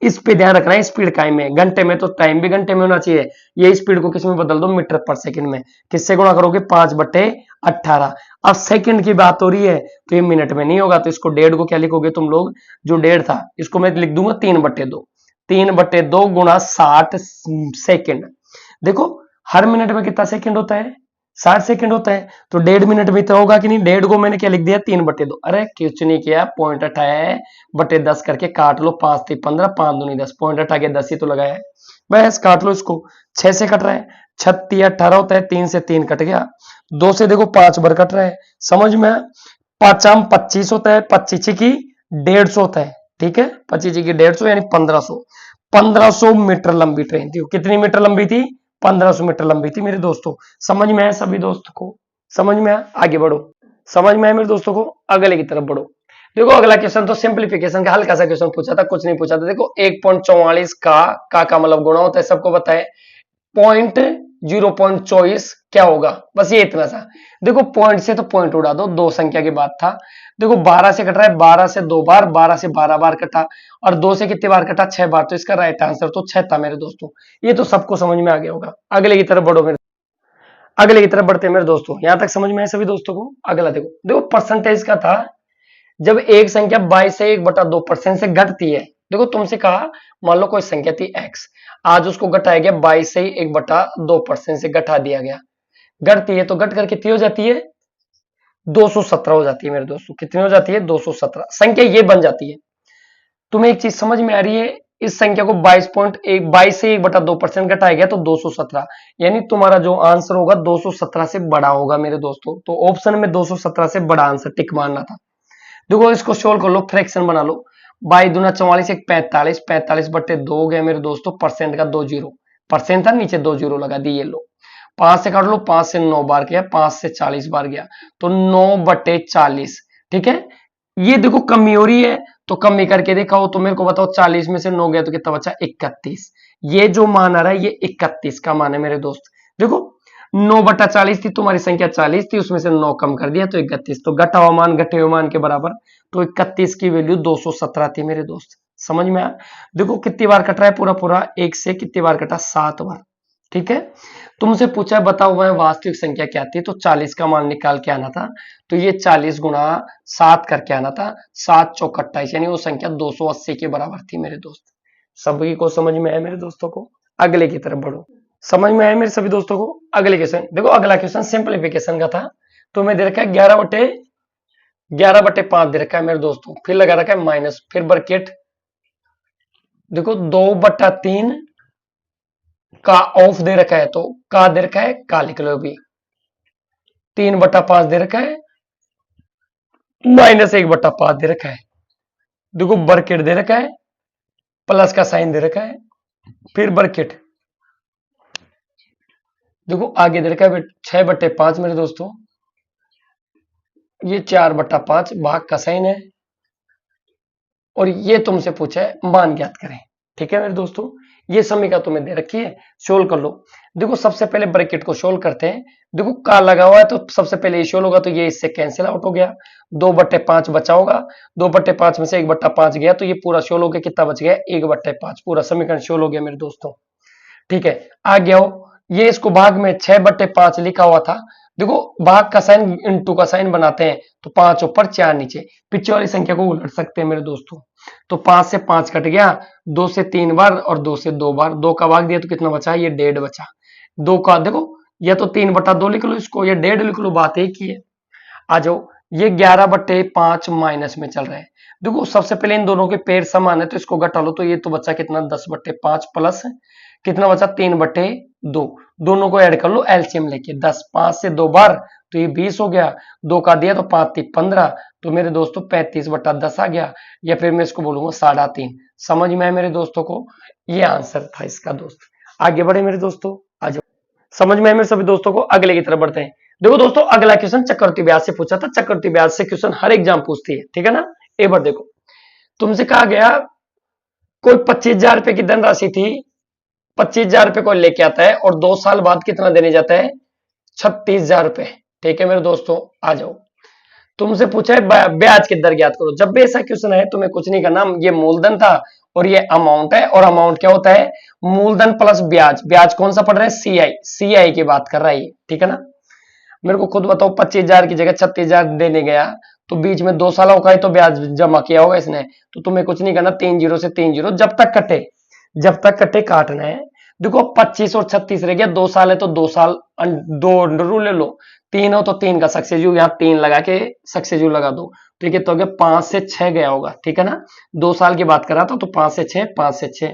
इस पे ध्यान रखना है, स्पीड का में, घंटे में तो टाइम भी घंटे में होना चाहिए, ये स्पीड को किस में बदल दो, मीटर पर सेकंड में, किससे गुणा करोगे, 5/18। अब सेकंड की बात हो रही है तो ये मिनट में नहीं होगा, तो इसको 1.5 को क्या लिखोगे तुम लोग, जो 1.5 था इसको मैं लिख दूंगा 3/2, 3/2 गुणा 60 सेकंड। देखो हर मिनट में कितना सेकंड होता है, 60 सेकंड होता है, तो 1.5 मिनट में तो होगा कि नहीं, 1.5 को मैंने क्या लिख दिया, 3/2, अरे कुछ नहीं किया, पॉइंट हटाया बटे 10 करके काट लो, 5 3 15, 5 दूनी 10, पॉइंट हटा के 10 ही तो लगाया है, बस काट लो इसको, 6 से कट रहा है, 36 18 होता है, 3 से 3 कट गया, 2 से देखो 5 बार कट रहा है, समझ में, 5 25 होता है, 25 की 150 होता है, ठीक है, 25 की 150 यानी 1500, 1500 मीटर लंबी ट्रेन थी, कितनी मीटर लंबी थी, 1500 मीटर लंबी थी मेरे दोस्तों। समझ में आया सभी दोस्तों को, समझ में आया, आगे बढ़ो, समझ में आया मेरे दोस्तों को, अगले की तरफ बढ़ो। देखो अगला क्वेश्चन तो सिंप्लीफिकेशन का हल्का सा क्वेश्चन पूछा था, कुछ नहीं पूछा था। देखो 1.44 का मतलब गुणा होता है, सबको पता है, पॉइंट 0.24 क्या होगा, बस ये इतना सा। देखो पॉइंट से तो पॉइंट उड़ा दो, दो संख्या की बात था। देखो 12 से कट रहा है, 12 से 2 बार, 12 से 12 बार कटा, और 2 से कितनी बार कटा, 6 बार, तो इसका राइट आंसर तो 6 था मेरे दोस्तों। ये तो सबको समझ में आ गया होगा, अगले की तरफ बढ़ो मेरे, अगले की तरफ बढ़ते हैं मेरे दोस्तों, यहां तक समझ में है सभी दोस्तों को। अगला देखो, देखो परसेंटेज का था, जब एक संख्या 22 से 1/2% से घटती है, देखो तुमसे कहा मान लो कोई संख्या थी x, आज उसको घटाया गया 22 से 1/2% से घटा दिया गया, घटती है तो घट कर कितनी हो जाती है, 217 हो जाती है मेरे दोस्तों, कितनी हो जाती है, 217 संख्या ये बन जाती है। तुम्हें एक चीज समझ में आ रही है, इस संख्या को 22 से 1/2% घटाया गया तो 217, यानी तुम्हारा जो आंसर होगा 217 से बड़ा होगा मेरे दोस्तों। तो ऑप्शन में 217 से बड़ा आंसर टिक मारना था। देखो इसको सोल्व कर लो, फ्रैक्शन बना लो। 22×44 एक 45, 45/2 हो गया मेरे दोस्तों। परसेंट का 2 जीरो, परसेंट था नीचे 2 जीरो लगा दी, ये लो। 5 से काट लो, 5 से 9 बार गया, 5 से 40 बार गया, तो 9/40। ठीक है, ये देखो कमी हो रही है तो कमी करके देखा हो तो मेरे को बताओ 40 में से 9 गया तो कितना बचा? 31। ये जो मान आ रहा है ये 31 का मान है मेरे दोस्त। देखो 9/40 थी तुम्हारी संख्या, 40 थी, उसमें से 9 कम कर दिया तो 31। तो घटा हुआ मान घटे हुए मान के बराबर, तो 31 की वैल्यू 217 थी मेरे दोस्त। समझ में आया? देखो कितनी बार कट रहा है पूरा पूरा, एक से कितनी बार कटा? 7 बार। ठीक है, तुमसे पूछा है बताओ वह वास्तविक संख्या क्या थी, तो 40 का मान निकाल के आना था। तो ये 40 गुणा 7 करके आना था, 7 चौक 28, यानी वो संख्या 280 के बराबर थी मेरे दोस्त। सभी को समझ में आया मेरे दोस्तों को? अगले की तरफ बढ़ो। समझ में आया मेरे सभी दोस्तों को? अगले क्वेश्चन देखो, अगला क्वेश्चन सिंप्लीफिकेशन का था। तो मैं दे रखा है 11/5 दे रखा है मेरे दोस्तों, फिर लगा रखा है माइनस, फिर ब्रैकेट। देखो 2/3 का ऑफ दे रखा है, तो का दे रखा है, का लिख लो अभी। 3/5 दे रखा है, -1/5 दे रखा है। देखो ब्रैकेट दे रखा है, प्लस का साइन दे रखा है, फिर ब्रैकेट। देखो आगे दे रखा है 6/5 मेरे दोस्तों, ये 4/5 भाग का साइन है, और ये तुमसे पूछा है मान ज्ञात करें। ठीक है मेरे दोस्तों, ये समीकरण तुम्हें दे रखी है, सोल्व कर लो। देखो सबसे पहले ब्रैकेट को सोल्व करते हैं। देखो का लगा हुआ है तो सबसे पहले ये सोल्व होगा, तो ये इससे कैंसिल आउट हो गया, 2/5 बचा होगा, 2/5 में से 1/5 गया, तो ये पूरा सोल्व हो गया, कितना बच गया? 1/5। पूरा समीकरण सोल्व हो गया मेरे दोस्तों। ठीक है, आ गया हो, ये इसको भाग में 6/5 लिखा हुआ था। देखो भाग का साइन इंटू का साइन बनाते हैं, तो 5 ऊपर 4 नीचे, पीछे वाली संख्या को उलट सकते हैं मेरे दोस्तों। तो 5 से 5 कट गया, 2 से 3 बार और 2 से 2 बार, 2 का भाग दिया तो कितना बचा? ये 1.5 बचा। 2 का देखो, या तो 3/2 लिख लो इसको, या 1.5 लिख लो, बात एक ही है। आ जाओ, ये 11/5 माइनस में चल रहा है। देखो सबसे पहले इन दोनों के पेड़ समान है तो इसको घटा लो, तो ये तो बचा कितना? 10/5 प्लस कितना बचा? 3/2। दोनों को ऐड कर लो एलसीएम लेके, 10, 5 से 2 बार तो ये 20 हो गया, 2 का दिया तो 5 3 15, तो मेरे दोस्तों 35/10 आ गया, या फिर मैं इसको बोलूंगा 3.5। समझ में आया मेरे दोस्तों को? ये आंसर था इसका दोस्त। आगे बढ़े मेरे दोस्तों, आ जाओ। समझ में आया मेरे सभी दोस्तों को? अगले की तरफ बढ़ते हैं। देखो दोस्तों अगला क्वेश्चन चक्रवृद्धि ब्याज से पूछा था। चक्रवृद्धि ब्याज से क्वेश्चन हर एग्जाम पूछती है, ठीक है ना? एक बार देखो, तुमसे कहा गया कोई 25,000 रुपए की धनराशि थी, 25,000 रुपए को लेके आता है और 2 साल बाद कितना देने जाता है? 36,000 रुपए। ठीक है मेरे दोस्तों, आ जाओ। तुमसे पूछा है ब्याज की दर ज्ञात करो। जब भी ऐसा क्वेश्चन है तुम्हें कुछ नहीं करना, ये मूलधन था और ये अमाउंट है, और अमाउंट क्या होता है? मूलधन प्लस ब्याज। ब्याज कौन सा पढ़ रहे हैं? सीआई, सीआई की बात कर रहा है ये, ठीक है ना? मेरे को खुद बताओ, 25,000 की जगह 36,000 देने गया, तो बीच में 2 सालों का ही तो ब्याज जमा किया होगा इसने, तो तुम्हें कुछ नहीं करना, 3 जीरो से 3 जीरो जब तक कटे, जब तक कटे काटना है। देखो 25 और 36 रह गया, 2 साल है तो 2 साल, 2 रूल ले लो, 3 हो तो 3 का सक्सेसिव, यहाँ 3 लगा के सक्सेसिव लगा दो, तो ये तो हो गया 5 से 6 गया होगा, ठीक है ना? 2 साल की बात कर रहा था, तो 5 से 6, 5 से 6,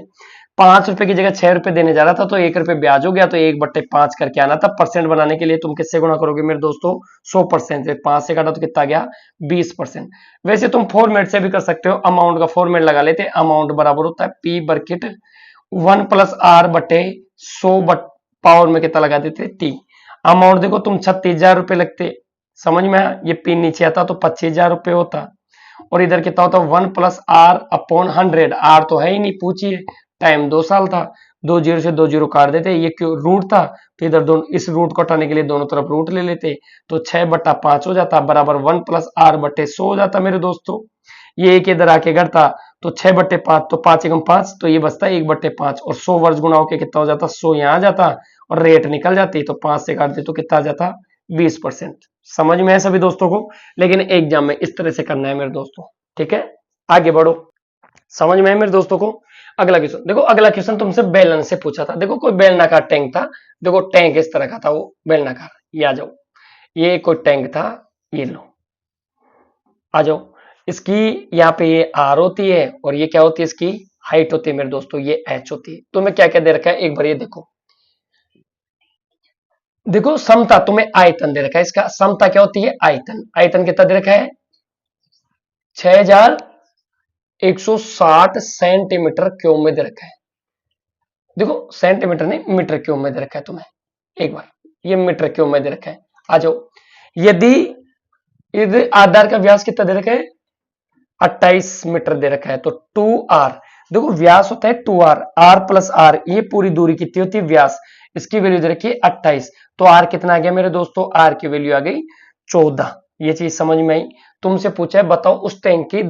5 रुपए की जगह 6 रुपए देने जा रहा था, तो 1 रुपए ब्याज हो गया, तो 1/5 करके आना था। परसेंट बनाने के लिए तुम किससे गुणा करोगे मेरे दोस्तों? 100% से। 5 से काटा तो कितना गया? 20%। वैसे तुम फॉर्मेट से भी कर सकते हो, अमाउंट का फॉर्मेट लगा लेते। अमाउंट बराबर होता है पी बर्किट 1 प्लस आर बटे 100 पावर में कितना लगा देते? टी। अमाउंट देखो तुम 36,000 रुपए लगते, समझ में आया? ये पी नीचे आता तो 25,000 रुपए होता, और इधर कितना होता? 1 प्लस आर अपॉन 100। आर तो है ही नहीं, पूछिए, टाइम 2 साल था, 2 जीरो से 2 जीरो काट देते, ये क्यों रूट था, तो इधर दोनों, इस रूट को हटाने के लिए दोनों तरफ रूट ले लेते, तो 6/5 हो जाता, बराबर 1 प्लस आर बटे 100 हो जाता मेरे दोस्तों। ये एक इधर आके घटता, तो 6/5, तो 5 एकम 5, तो ये बचता 1/5, और 100 वर्ष गुणा होके कितना हो जाता? 100 यहाँ आ जाता, और रेट निकल जाती, तो 5 से काट दे तो कितना आ जाता? 20%। समझ में है सभी दोस्तों को? लेकिन एग्जाम में इस तरह से करना है मेरे दोस्तों, ठीक है? आगे बढ़ो। समझ में है मेरे दोस्तों को? अगला क्वेश्चन देखो, अगला क्वेश्चन तुमसे बेलन से पूछा था। देखो कोई बेलनाकार टैंक था, देखो टैंक इस तरह का था, वो बेलनाकार, ये आ जाओ, ये कोई टैंक था, ये लो, आ जाओ। इसकी यहाँ पे ये आर होती है, और ये क्या होती है? इसकी हाइट होती है मेरे दोस्तों, ये एच होती है। तुम्हें क्या क्या दे रखा है एक बार ये देखो। देखो समता, तुम्हें आयतन दे रखा है, इसका समता क्या होती है, आयतन। आयतन कितना दे रखा है, 6160 सेंटीमीटर क्यूब में दे रखा है। देखो सेंटीमीटर नहीं, मीटर क्यूब में दे रखा है तुम्हें, एक बार ये मीटर क्यूब में दे रखा है। आ जाओ, यदि यदि आधार का व्यास कितना दे रखा है, 28 मीटर दे रखा है, तो 2r, देखो व्यास होता है 2r, r प्लस r, ये पूरी दूरी कितनी होती है व्यास, इसकी वैल्यू दे रखी है 28, तो r कितना आ गया मेरे दोस्तों, r की वैल्यू आ गई 14। ये चीज समझ में आई। तुमसे पूछा है बताओ उस टैंक की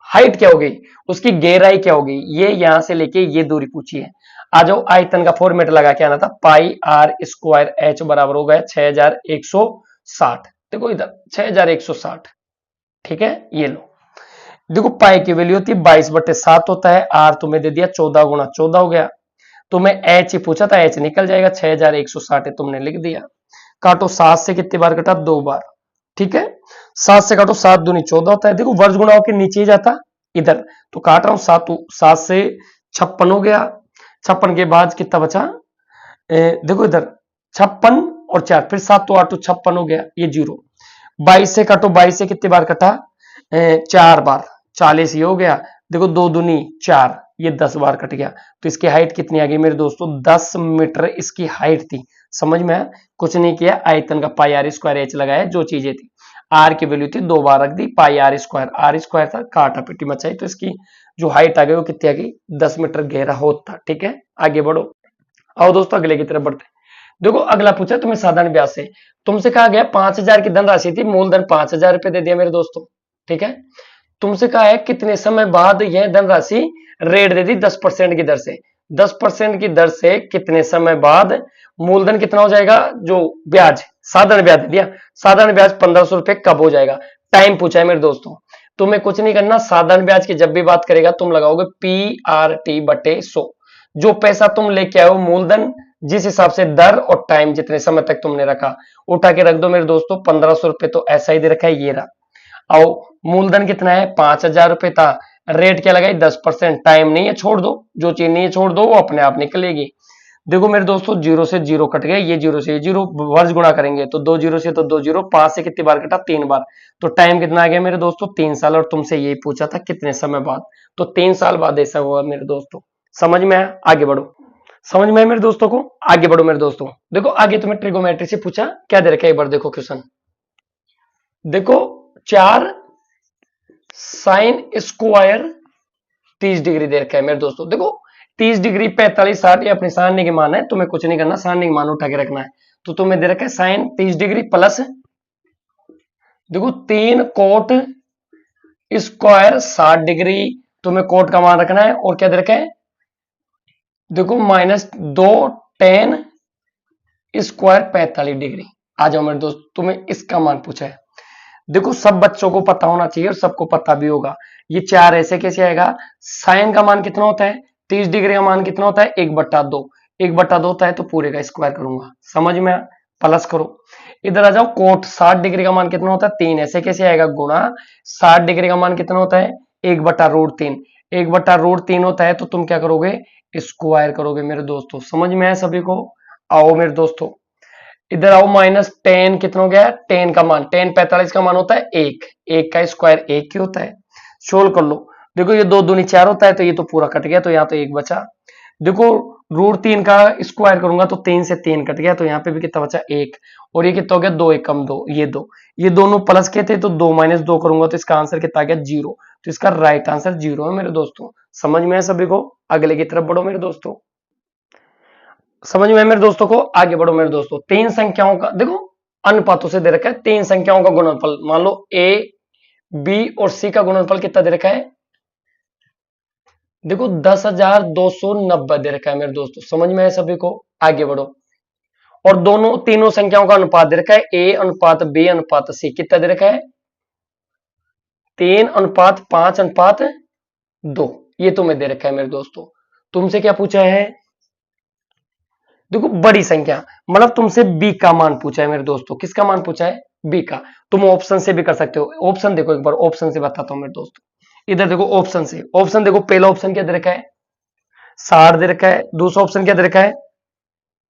हाइट क्या होगी, उसकी गहराई क्या होगी, ये यहां से लेके ये दूरी पूछी है। आ जाओ, आयतन का फॉर्मेट लगा के आना था, पाई आर स्क्वायर एच बराबर हो गया 6160। देखो इधर 6160, ठीक है, ये लो। देखो पाई की वैल्यू होती है 22/7 होता है, आर तुम्हें दे दिया 14 गुणा 14 हो गया। तुम्हें एच ही पूछा था, एच निकल जाएगा, 6160 है तुमने लिख दिया। काटो 7 से कितनी बार कटा, 2 बार, ठीक है। 7 से काटो, 7 दूनी 14 होता है। देखो वर्ग गुणा होकर नीचे ही जाता इधर, तो काट रहा हूं 7 से 56 हो गया। 56 के बाद कितना बचा, देखो इधर 56 और 4, फिर 7 तो 8 तो 56 हो गया, ये 0। 22 से काटो, 22 से कितनी बार कटा, 4 बार, 40 ये हो गया। देखो 2 दूनी 4, ये 10 बार कट गया, तो इसकी हाइट कितनी आ गई मेरे दोस्तों, 10 मीटर इसकी हाइट थी। समझ में आया, कुछ नहीं किया, आयतन का पाई आर स्क्वायर एच लगाया, जो चीजें थी। आर की वैल्यू थी 2 बार रख दी, पाई आर स्क्वायर था, काटा पिटी मचाई, तो इसकी जो हाइट आ गई वो कितनी आ गई, 10 मीटर गहरा होता। ठीक है, आगे बढ़ो। आओ दोस्तों अगले की तरफ बढ़ते हैं। देखो अगला पूछा तुम्हें साधारण ब्याज से, तुमसे कहा गया 5000 की धनराशि थी, मूलधन 5000 रुपए दे दिया मेरे दोस्तों, ठीक है। तुमसे कहा है कितने समय बाद यह धनराशि रेट दे दी 10% की दर से, 10% की दर से कितने समय बाद मूलधन कितना हो जाएगा, जो ब्याज साधारण ब्याज दे दिया, साधारण ब्याज 1500 रुपए कब हो जाएगा, टाइम पूछा है मेरे दोस्तों। तुम्हें कुछ नहीं करना, साधारण ब्याज की जब भी बात करेगा तुम लगाओगे PRT/100, जो पैसा तुम लेके आए हो मूलधन, जिस हिसाब से दर और टाइम जितने समय तक तुमने रखा, उठा के रख दो मेरे दोस्तों। 1500 रुपए तो ऐसा ही दे रखा है, ये रहा। आओ, मूलधन कितना है, 5000 रुपए था, रेट क्या लगाई 10%, टाइम नहीं है छोड़ दो, जो चीज नहीं है छोड़ दो, वो अपने आप निकलेगी। देखो मेरे दोस्तों, जीरो से जीरो कट गए, ये जीरो से ये जीरो, वर्ष गुणा करेंगे तो 2 जीरो से तो 2 जीरो, 5 से कितनी बार कटा, 3 बार, तो टाइम कितना आ गया मेरे दोस्तों, 3 साल। और तुमसे यही पूछा था कितने समय बाद, तो 3 साल बाद ऐसा हुआ मेरे दोस्तों। समझ में आया, आगे बढ़ो। समझ में आया मेरे दोस्तों को, आगे बढ़ो मेरे दोस्तों। देखो आगे तुम्हें ट्रिगोमेट्री से पूछा, क्या दे रखा है एक बार देखो क्वेश्चन। देखो 4 साइन स्क्वायर 30 डिग्री दे रखा है मेरे दोस्तों। देखो 30 डिग्री 45 60 ये अपने सारणी के मान है, तुम्हें कुछ नहीं करना, सारणी के मान उठा के रखना है। तो तुम्हें दे रखा है साइन 30 डिग्री प्लस, देखो 3 कोट स्क्वायर 60 डिग्री, तुम्हें कोट का मान रखना है। और क्या दे रखा है, देखो -2 टेन स्क्वायर 45 डिग्री। आ जाओ मेरे दोस्त, तुम्हें इसका मान पूछा है। देखो सब बच्चों को पता होना चाहिए और सबको पता भी होगा। ये 4 ऐसे कैसे आएगा, साइन का मान कितना होता है, 30 डिग्री का मान कितना होता है, 1/2, 1/2 होता है तो पूरे का स्क्वायर करूंगा। समझ में, प्लस करो। इधर आ जाओ, कोट 60 डिग्री का मान कितना होता है, 3, ऐसे कैसे आएगा, गुणा 60 डिग्री का मान कितना होता है, 1/√3, 1/√3 होता है, तो तुम क्या करोगे, स्क्वायर करोगे मेरे दोस्तों। समझ में आया सभी को, आओ मेरे दोस्तों इधर आओ। -10 कितना हो गया, 10 का मान, 10 45 का मान होता है 1, 1 का स्क्वायर 1 ही होता है। सोल्व कर लो। देखो ये 2 दूनी 4 होता है, तो ये तो पूरा कट गया, तो यहाँ तो 1 बचा। देखो √3 का स्क्वायर करूंगा तो 3 से 3 कट गया, तो यहाँ पे भी कितना बचा, 1। और ये कितना हो गया, 2 1 2, ये 2, ये दोनों प्लस के थे, तो 2 - 2 करूंगा तो इसका आंसर कितना आ गया, 0। तो इसका राइट आंसर 0 है मेरे दोस्तों। समझ में है सभी को, अगले की तरफ बढ़ो मेरे दोस्तों। समझ में है मेरे दोस्तों को, आगे बढ़ो मेरे दोस्तों। 3 संख्याओं का देखो अनुपातों से दे रखा है, 3 संख्याओं का गुणनफल, मान लो ए बी और सी का गुणनफल कितना दे रखा है, देखो 10,290 दे रखा है मेरे दोस्तों। समझ में है सभी को, आगे बढ़ो। और दोनों तीनों संख्याओं का अनुपात दे रखा है, ए अनुपात बी अनुपात सी, कितना दे रखा है, 3:5:2, ये तुम्हें दे रखा है मेरे दोस्तों। तुमसे क्या पूछा है, देखो बड़ी संख्या, मतलब तुमसे बी का मान पूछा है मेरे दोस्तों। किसका मान पूछा है, बी का। तुम ऑप्शन से भी कर सकते हो, ऑप्शन देखो एक बार, ऑप्शन से बताता हूं मेरे दोस्तों। इधर देखो ऑप्शन से, ऑप्शन देखो, पहला ऑप्शन क्या दे रखा है, 60 दे रखा है। दूसरा ऑप्शन क्या दे रखा है?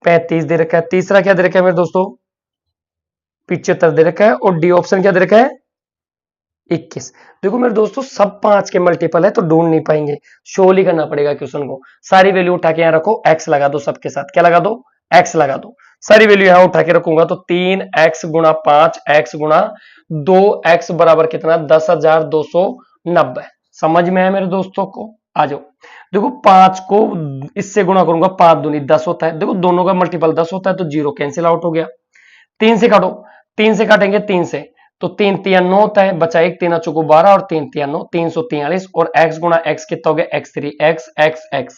35 दे रखा है। तीसरा क्या दे रखा है मेरे दोस्तों? 75 दे रखा है। और डी ऑप्शन क्या दे रखा है? 21। देखो मेरे दोस्तों, सब 5 के मल्टीपल है तो ढूंढ नहीं पाएंगे, शोली करना पड़ेगा क्वेश्चन को। सारी वैल्यू उठा के यहां रखो, एक्स लगा दो सबके साथ। क्या लगा दो? एक्स लगा दो। सारी वैल्यू यहां उठा के रखूंगा तो 3x गुणा 5x गुणा 2x बराबर कितना? 10,290। समझ में है मेरे दोस्तों को? आ जाओ। देखो 5 को इससे गुणा करूंगा, 5 दूनी 10 होता है। देखो दोनों का मल्टीपल 10 होता है तो जीरो कैंसिल आउट हो गया। 3 से काटो, 3 से काटेंगे 3 से तो 3 तिया 9 होता है, बचा एक, 3 चौको 12 और 3 तिया 9, 343। और x गुणा x कितना हो गया? x3, x x x।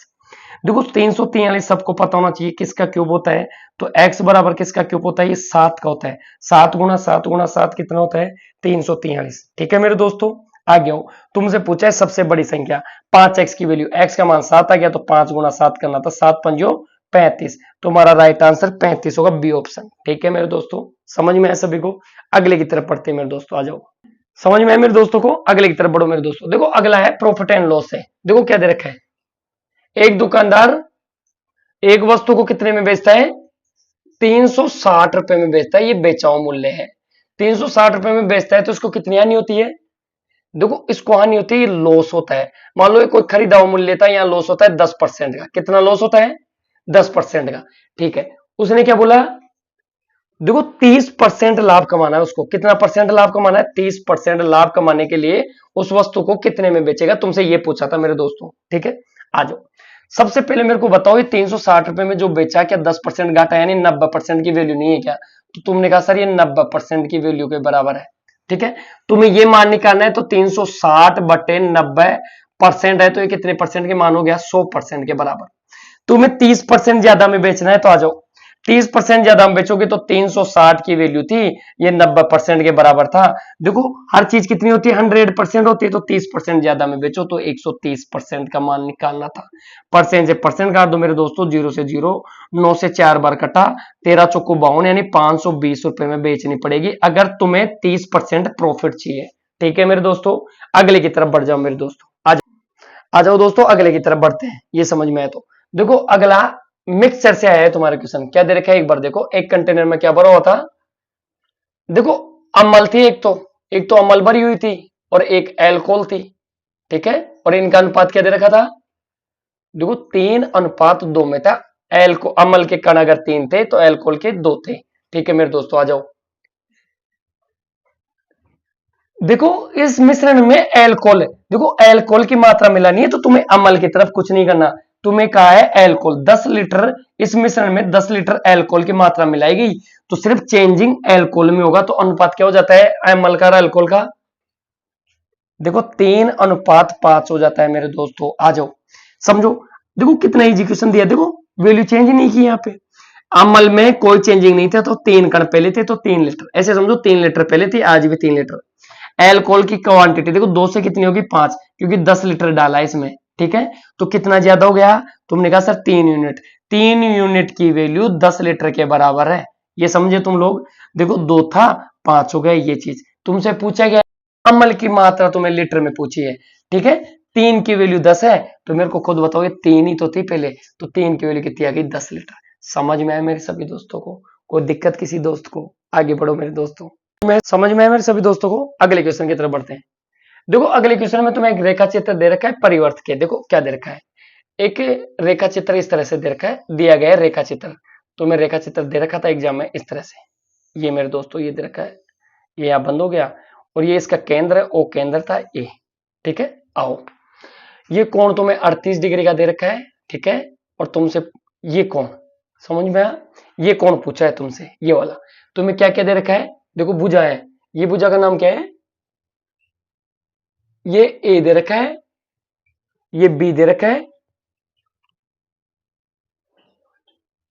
देखो 343 सबको पता होना चाहिए किसका क्यूब होता है, तो x बराबर किसका क्यूब होता है? ये 7 का होता है। 7 गुणा 7 गुणा 7 कितना होता है? 343। ठीक है मेरे दोस्तों, आ गया हूं। तुमसे पूछा है सबसे बड़ी संख्या 5x की वैल्यू, x का मान 7 आ गया तो 5 गुणा 7 करना था, 7 पंजो 35। तुम्हारा राइट आंसर 35 होगा, बी ऑप्शन। ठीक है मेरे दोस्तों, समझ में है सभी को? अगले की तरफ पढ़ते हैं मेरे दोस्तों, आ जाओ। समझ में है मेरे दोस्तों को? अगले की तरफ बढ़ो मेरे दोस्तों। देखो अगला है प्रॉफिट एंड लॉस है। देखो क्या दे रखा है? एक दुकानदार एक वस्तु को कितने में बेचता है? 360 रुपए में बेचता है। ये बेचाओ मूल्य है। 360 रुपए में बेचता है तो इसको कितनी हानि होती है? देखो इसको हानि होती है, ये लॉस होता है। मान लो ये कोई खरीदा हुआ मूल्य लेता है, यहाँ लॉस होता है 10% का। कितना लॉस होता है? 10% का। ठीक है, उसने क्या बोला? देखो 30% लाभ कमाना है उसको। कितना परसेंट लाभ कमाना है? 30% लाभ कमाने के लिए उस वस्तु को कितने में बेचेगा, तुमसे ये पूछा था मेरे दोस्तों। ठीक है, आ जाओ। सबसे पहले मेरे को बताओ, ये 360 रुपए में जो बेचा, क्या 10% घाटा यानी 90% की वैल्यू नहीं है क्या? तो तुमने कहा सर ये 90% की वैल्यू के बराबर है। ठीक है, तुम्हें ये मान निकालना है तो 360 बटे 90% है तो ये कितने परसेंट के मान हो गया? 100% के बराबर। तुम्हें 30% ज्यादा में बेचना है तो आ जाओ। 30% ज्यादा में बेचोगे तो 360 की वैल्यू थी, ये 90% के बराबर था। देखो हर चीज कितनी होती है? 100% होती है, तो 30% ज्यादा में बेचो तो 130% का मान निकालना था। परसेंट से परसेंट काट दो मेरे दोस्तों, 0 से 0, 9 से 4 बार कटा, 13 चौको 52 यानी 520 रुपए में बेचनी पड़ेगी अगर तुम्हें 30% प्रॉफिट चाहिए। ठीक है मेरे दोस्तों, अगले की तरफ बढ़ जाओ मेरे दोस्तों। आ जाओ दोस्तों, अगले की तरफ बढ़ते हैं, ये समझ में आए तो। देखो अगला मिक्सचर से आया है तुम्हारा क्वेश्चन। क्या दे रखा है? एक बार देखो, एक कंटेनर में क्या भरा हुआ था? देखो अम्ल थी, एक तो अम्ल भरी हुई थी और एक एल्कोहल थी। ठीक है, और इनका अनुपात क्या दे रखा था? देखो 3:2 में था। एल्को अम्ल के कण अगर 3 थे तो एल्कोहल के 2 थे। ठीक है मेरे दोस्तों, आ जाओ। देखो इस मिश्रण में एल्कोहल है, देखो एल्कोहल की मात्रा मिलानी है तो तुम्हें अम्ल की तरफ कुछ नहीं करना। तुम्हें कहा है एल्कोहल 10 लीटर, इस मिश्रण में 10 लीटर एल्कोहल की मात्रा मिलाई गई तो सिर्फ चेंजिंग एल्कोहल में होगा, तो अनुपात क्या हो जाता है अम्ल का और एल्कोहल का? देखो 3:5 हो जाता है मेरे दोस्तों। आ जाओ समझो। देखो कितना इजी क्वेश्चन दिया, देखो वैल्यू चेंज नहीं की यहाँ पे। अम्ल में कोई चेंजिंग नहीं था तो 3 कण पहले थे तो 3 लीटर, ऐसे समझो 3 लीटर पहले थी, आज भी 3 लीटर। एल्कोहल की क्वांटिटी देखो 2 से कितनी होगी? 5, क्योंकि 10 लीटर डाला है इसमें। ठीक है, तो कितना ज्यादा हो गया? तुमने कहा सर 3 यूनिट। 3 यूनिट की वैल्यू 10 लीटर के बराबर है, ये समझे तुम लोग? देखो 2 था 5 हो गया, ये चीज तुमसे पूछा गया। अम्ल की मात्रा तुम्हें लीटर में पूछी है। ठीक है, 3 की वैल्यू 10 है तो मेरे को खुद बताओ, ये 3 ही तो थी पहले, तो 3 की वैल्यू कितनी आ गई? 10 लीटर। समझ में आया मेरे सभी दोस्तों को? कोई दिक्कत किसी दोस्त को? आगे बढ़ो मेरे दोस्तों। मैं समझ में आया मेरे सभी दोस्तों को? अगले क्वेश्चन की तरफ बढ़ते हैं। देखो अगले क्वेश्चन में तुम्हें एक रेखा चित्र दे रखा है परिवर्त के। देखो क्या दे रखा है? एक रेखा चित्र इस तरह से दे रखा है, दिया गया है रेखा चित्र। तो मैं रेखा चित्र दे रखा था एग्जाम में इस तरह से, ये मेरे दोस्तों ये दे रखा है, ये यहां बंद हो गया और ये इसका केंद्र है, ओ केंद्र था ए। ठीक है, आओ। ये कोण तुम्हें 38 डिग्री का दे रखा है। ठीक है, और तुमसे ये कोण समझ में आया? ये कोण पूछा है तुमसे, ये वाला। तुम्हें क्या क्या दे रखा है? देखो भुजा है, ये भुजा का नाम क्या है? ये ए दे रखा है, ये बी दे रखा है,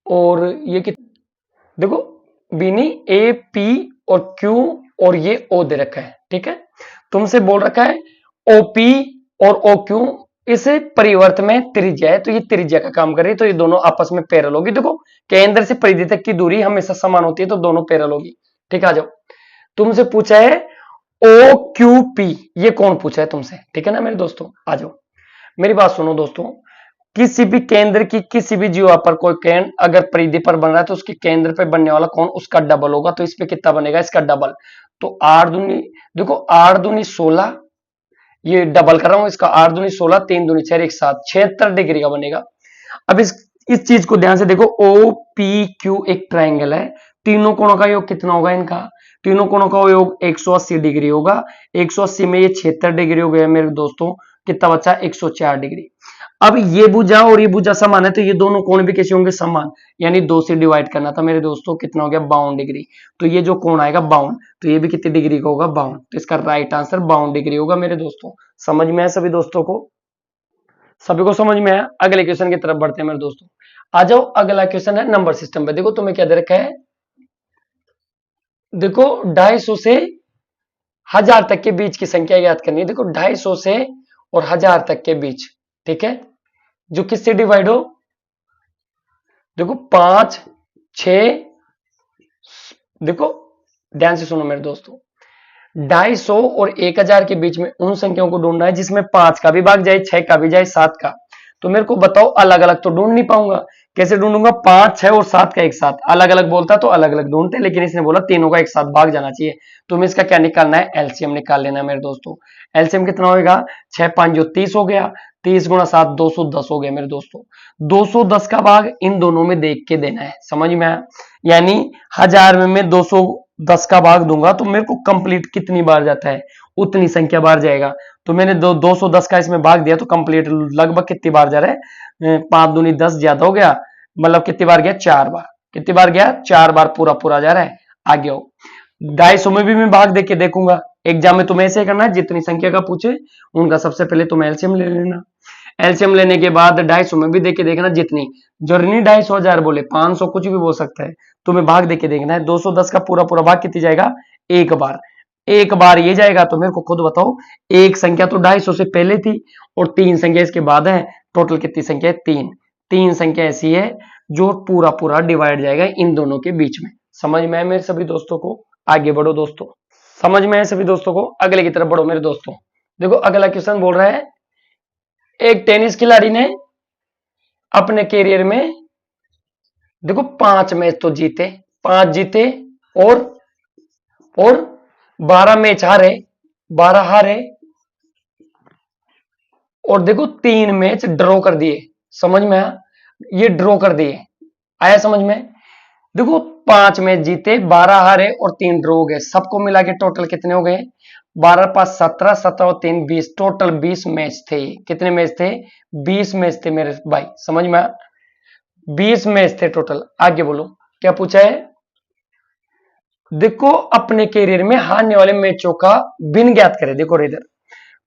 और ये देखो बी नहीं, ए पी और क्यू, और ये ओ दे रखा है। ठीक है, तुमसे बोल रखा है ओपी और ओ क्यू इस परिवर्त में त्रिज्या है, तो ये त्रिज्या का काम कर रही है, तो ये दोनों आपस में पैरेलल होगी। देखो केंद्र से परिधि तक की दूरी हमेशा समान होती है तो दोनों पैरेलल होगी। ठीक है, आ जाओ। तुमसे पूछा है ओ क्यू पी, ये कौन पूछा है तुमसे? ठीक है ना मेरे दोस्तों, आ जाओ। मेरी बात सुनो दोस्तों, किसी भी केंद्र की किसी भी जीवा पर कोई केंद्र अगर परिधि पर बन रहा है तो उसके केंद्र पे बनने वाला कोण उसका डबल होगा। तो इस पे कितना बनेगा, इसका डबल। तो 8 दूनी, देखो 8 दूनी 16, ये डबल कर रहा हूं इसका, 8 दूनी 16, 3 दूनी 6, एक साथ 76 डिग्री का बनेगा। अब इस चीज को ध्यान से देखो, ओ पी क्यू एक ट्राइंगल है, तीनों कोणों का योग कितना होगा इनका, तीनों कोणों का योग 180 डिग्री होगा। 180 में ये 76 डिग्री हो गया मेरे दोस्तों, कितना बचा 104 डिग्री। अब ये भुजा और ये भुजा समान है तो ये दोनों कोण भी कैसे होंगे, समान, यानी 2 से डिवाइड करना था मेरे दोस्तों, कितना हो गया 52 डिग्री। तो ये जो कोण आएगा 52, तो ये भी कितनी डिग्री का होगा 52, तो इसका राइट आंसर 52 डिग्री होगा मेरे दोस्तों। समझ में आया सभी दोस्तों को, सभी को समझ में आया। अगले क्वेश्चन की तरफ बढ़ते हैं मेरे दोस्तों, आ जाओ। अगला क्वेश्चन है नंबर सिस्टम पे। देखो तुम्हें क्या दे रखा है, देखो 250 से 1000 तक के बीच की संख्या याद करनी है। देखो 250 से और 1000 तक के बीच, ठीक है, जो किससे डिवाइड हो, देखो 5 6, देखो ध्यान से सुनो मेरे दोस्तों, 250 और 1000 के बीच में उन संख्याओं को ढूंढना है जिसमें 5 का भी भाग जाए, 6 का भी जाए, 7 का। तो मेरे को बताओ, अलग अलग तो ढूंढ नहीं पाऊंगा, कैसे ढूंढूंगा, 5 6 और 7 का एक साथ, अलग अलग बोलता तो अलग अलग ढूंढते, लेकिन इसने बोला तीनों का एक साथ भाग जाना चाहिए। तुम्हें इसका क्या निकालना है, एलसीएम निकाल लेना है मेरे दोस्तों। एलसीएम कितना होगा, 6 5 जो 30 हो गया, 30 गुणा 7 210 हो गया मेरे दोस्तों। 210 का भाग इन दोनों में देख के देना है, समझ में आया, यानी 1000 में मैं 210 का भाग दूंगा तो मेरे को कंप्लीट कितनी बार जाता है, उतनी संख्या बार जाएगा। तो मैंने 210 का इसमें भाग दिया तो कंप्लीट लगभग कितनी बार जा रहा है, 5 दूनी 10 ज्यादा हो गया, मतलब कितनी बार गया, 4 बार। कितनी बार गया, 4 बार पूरा पूरा जा रहा है। आगे हो, 250 में भी मैं भाग देके देखूंगा। एग्जाम में तुम्हें ऐसे करना है, जितनी संख्या का पूछे उनका सबसे पहले तुम एलसीएम ले लेना। एलसीएम लेने के बाद 250 में भी देके देखना, जितनी जरूरी 250 1000 बोले, 500 कुछ भी बोल सकता है, तुम्हें भाग देके देखना है। 210 का पूरा पूरा भाग कितनी जाएगा, एक बार। एक बार ये जाएगा, तो मेरे को खुद बताओ, एक संख्या तो 250 से पहले थी और 3 संख्या इसके बाद है, टोटल कितनी संख्या है, 3। 3 संख्या ऐसी है जो पूरा पूरा डिवाइड जाएगा इन दोनों के बीच में। समझ में आए मेरे सभी दोस्तों को, आगे बढ़ो दोस्तों, समझ में आए सभी दोस्तों को, अगले की तरफ बढ़ो मेरे दोस्तों। देखो अगला क्वेश्चन बोल रहा है, एक टेनिस खिलाड़ी ने अपने कैरियर में देखो 5 मैच तो जीते, 5 जीते और 12 मैच हारे, 12 हारे, और देखो 3 मैच ड्रॉ कर दिए। समझ में आया, ये ड्रॉ कर दिए, आया समझ में। देखो 5 मैच जीते, 12 हारे और 3 ड्रॉ हो गए, सबको मिला के टोटल कितने हो गए, 12 5 17, 17 और 3 20, टोटल 20 मैच थे। कितने मैच थे, 20 मैच थे मेरे भाई, समझ में आया, 20 मैच थे टोटल। आगे बोलो क्या पूछा है, देखो अपने कैरियर में हारने वाले मैचों का भिन्न ज्ञात करें। देखो इधर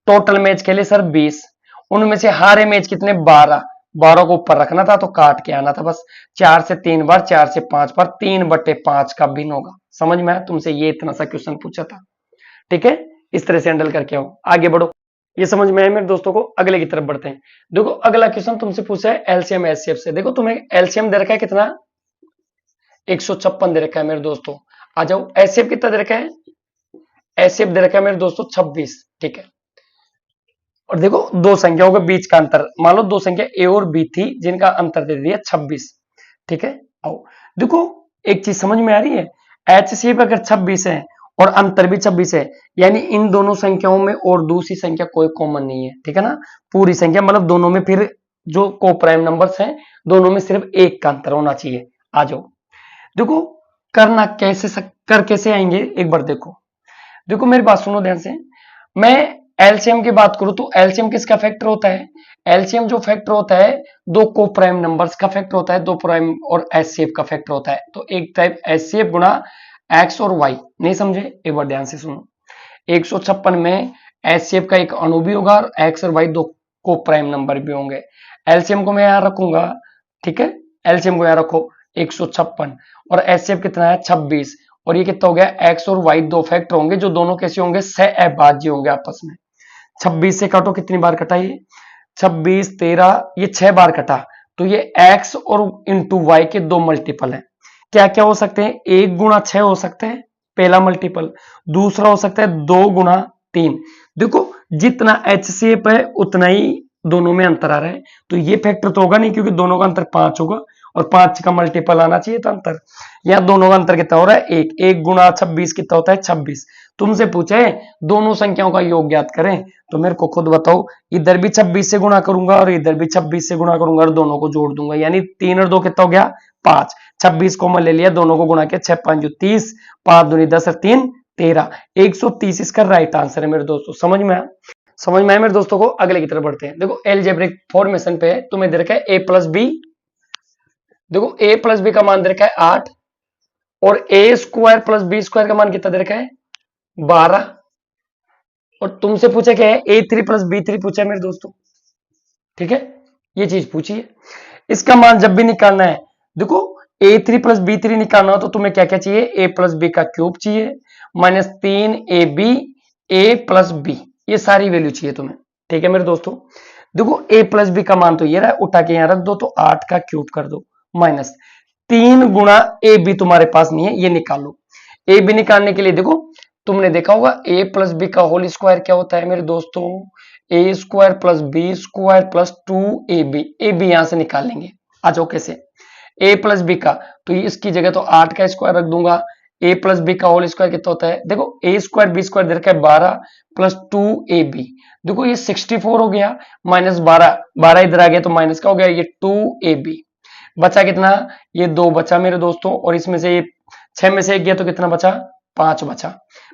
टोटल मैच खेले सर 20, उनमें से हारे मैच कितने, 12, 12 को ऊपर रखना था तो काट के आना था बस, 4 से 3 बार, 4 से 5 बार, 3/5 का भिन्न होगा। समझ में आया, तुमसे ये इतना सा क्वेश्चन पूछा था, ठीक है, इस तरह से हैंडल करके आओ। आगे बढ़ो, ये समझ में आया मेरे दोस्तों को, अगले की तरफ बढ़ते हैं। देखो अगला क्वेश्चन तुमसे पूछा है एलसीएम एचसीएफ से। देखो तुम्हें एलसीएम दे रखा है कितना, 156 दे रखा है मेरे दोस्तों। आ जाओ, एचसीएफ कितना दे रखा है, एचसीएफ दे रखा है मेरे दोस्तों 26, ठीक है। और देखो दो संख्याओं के बीच का अंतर, मान लो दो संख्या ए और बी थी जिनका अंतर दे दिया 26, ठीक है। आओ देखो एक चीज समझ में आ रही है, एचसीएफ अगर 26 है और अंतर भी 26 है, यानी इन दोनों संख्याओं में और दूसरी संख्या कोई कॉमन नहीं है, ठीक है ना। पूरी संख्या मतलब दोनों में फिर जो को प्राइम नंबर्स हैं दोनों में सिर्फ एक का अंतर होना चाहिए। आ जाओ देखो करना कैसे आएंगे एक बार देखो। देखो मेरी बात सुनो ध्यान से, मैं एलसीएम की बात करूं तो एलसीएम किसका फैक्टर होता है, एलसीएम जो फैक्टर होता है दो को प्राइम नंबर्स का फैक्टर होता है, दो प्राइम और एचसीएफ का फैक्टर होता है। तो एक टाइप एचसीएफ गुणा एक्स और वाई, नहीं समझे, एक बार ध्यान से सुनो। 156 में एचसीएफ का एक अणु भी होगा और एक्स और वाई दो को प्राइम नंबर भी होंगे। एलसीएम को मैं यहां रखूंगा, ठीक है, एलसीएम को यहां रखो 156 और एचसीएफ कितना है 26, और ये कितना हो गया, एक्स और वाई दो फैक्टर होंगे जो दोनों कैसे होंगे, सहअभाज्य होंगे आपस में। 26 से काटो, कितनी बार कटा ये, 26 13, ये 6 बार कटा, तो ये एक्स और इंटू वाई के दो मल्टीपल है। क्या क्या हो सकते हैं, 1 गुणा 6 हो सकते हैं पहला मल्टीपल, दूसरा हो सकता है 2 गुणा 3। देखो जितना एचसीएफ है उतना ही दोनों में अंतर आ रहा है, तो ये फैक्टर तो होगा नहीं क्योंकि दोनों का अंतर 5 होगा और 5 का मल्टीपल आना चाहिए था अंतर। यहाँ दोनों का अंतर कितना हो रहा है? 1। 1 गुणा 26 कितना होता है? 26। तुमसे पूछा है दोनों संख्याओं का योग ज्ञात करें, तो मेरे को खुद बताओ, इधर भी 26 से गुणा करूंगा और इधर भी 26 से गुणा करूंगा और दोनों को जोड़ दूंगा, यानी 3 और 2 कितना हो गया? 5। 26 को मैं ले लिया, दोनों को गुणा किया, 6 5 30, 5 दूनी 10 और 3 13, 130 इसका राइट आंसर है मेरे दोस्तों। समझ में आया? समझ में आया मेरे दोस्तों को? अगले की तरफ बढ़ते हैं। देखो एलजेब्रिक फॉर्मेशन पे तुम्हें दे रखा है a प्लस बी। देखो a प्लस बी का मान दे रखा है 8 और a square plus B square का मान कितना दे रखा है? 12। और तुमसे पूछा क्या है? a3 प्लस b3 पूछा है मेरे दोस्तों, ठीक है, ये चीज पूछी है। इसका मान जब भी निकालना है, देखो a3 प्लस b3 निकालना हो तो तुम्हें क्या क्या चाहिए? a प्लस बी का क्यूब चाहिए, minus 3ab a plus B, ये सारी वैल्यू चाहिए तुम्हें, ठीक है मेरे दोस्तों। देखो a प्लस बी का मान तो ये रहा, उठा के यहां रख दो, तो 8 का क्यूब कर दो, माइनस 3 गुणा ए बी तुम्हारे पास नहीं है, ये निकालो। ए बी निकालने के लिए देखो तुमने देखा होगा a प्लस बी का होल स्क्वायर क्या होता है मेरे दोस्तों? A square plus B square plus 2ab, A B यहां से निकाल लेंगे। आ जाओ कैसे? a प्लस बी का, तो इसकी जगह तो 8 का स्क्वायर रख दूंगा, a प्लस बी का होल स्क्वायर कितना होता है? देखो a स्क्वायर बी स्क्वायर दे रखा है 12 प्लस 2ab, देखो ये 64 हो गया, माइनस 12, 12 इधर आ गया तो माइनस का हो गया, ये 2ab बचा कितना? ये 2 बचा मेरे दोस्तों, और इसमें से ये 6 में से 1 गया तो कितना बचा? 5 बचा,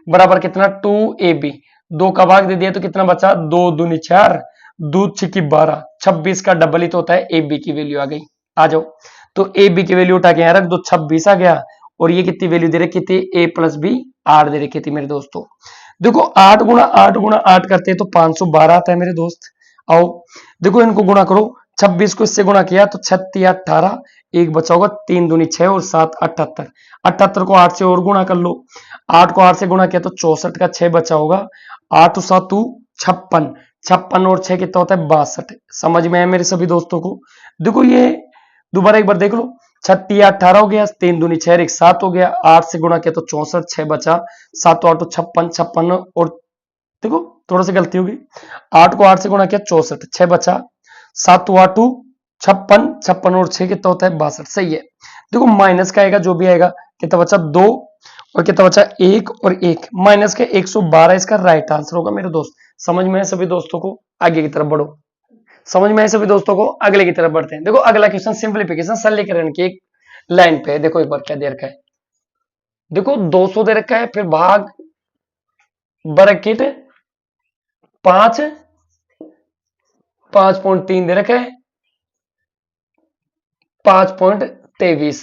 बराबर कितना? 2ab, 2 का भाग दे दिया तो कितना बचा? 2 दूनी 4, 2 छिकी 12, 26 का डबल ही तो होता है, ab की वैल्यू आ गई। आ जाओ, तो ए बी की वैल्यू उठा के यहां रख दो, 26 आ गया, और ये कितनी वैल्यू दे रखी थी? a प्लस बी 8 दे रखी थी मेरे दोस्तों। देखो 8 गुणा 8 गुणा 8 करते हैं तो 512 आता है मेरे दोस्त। आओ देखो इनको गुणा करो, 26 को इससे गुणा किया तो 36 18, एक बचा होगा, 3 दूनी 6 और 7 78, 78 को 8 से और गुणा कर लो, 8 को 8 से गुणा किया तो 64 का 6 बचा होगा, 8 7 56, 56 और 6 कितना होता है? 62। समझ में आया मेरे सभी दोस्तों को? देखो ये दोबारा एक बार देख लो, 36 18 हो गया, 3 दूनी 6 एक 7 हो गया, 8 से गुणा किया तो 64, 6 बचा, 7 8 56, 56 और देखो थोड़ा सी गलती होगी, 8 को 8 से गुणा किया 64, 6 बचा, 7 8 56, 56 और 6 कितना होता है? 62। सही है। देखो माइनस का आएगा जो भी आएगा, कितना बचा? 2 और कितना बचा? 1 और 1, माइनस के 112 इसका राइट आंसर होगा मेरे दोस्त। समझ में है सभी दोस्तों को? आगे की तरफ बढ़ो। समझ में आए सभी दोस्तों को? अगले की तरफ बढ़ते हैं। देखो अगला क्वेश्चन सिंप्लीफिकेशन सरलीकरण की एक लाइन पे है। देखो एक बार क्या दे रखा है, देखो 200 दे रखा है, फिर भाग ब्रैकेट 5, 5.3 दे रखा है, 5.23,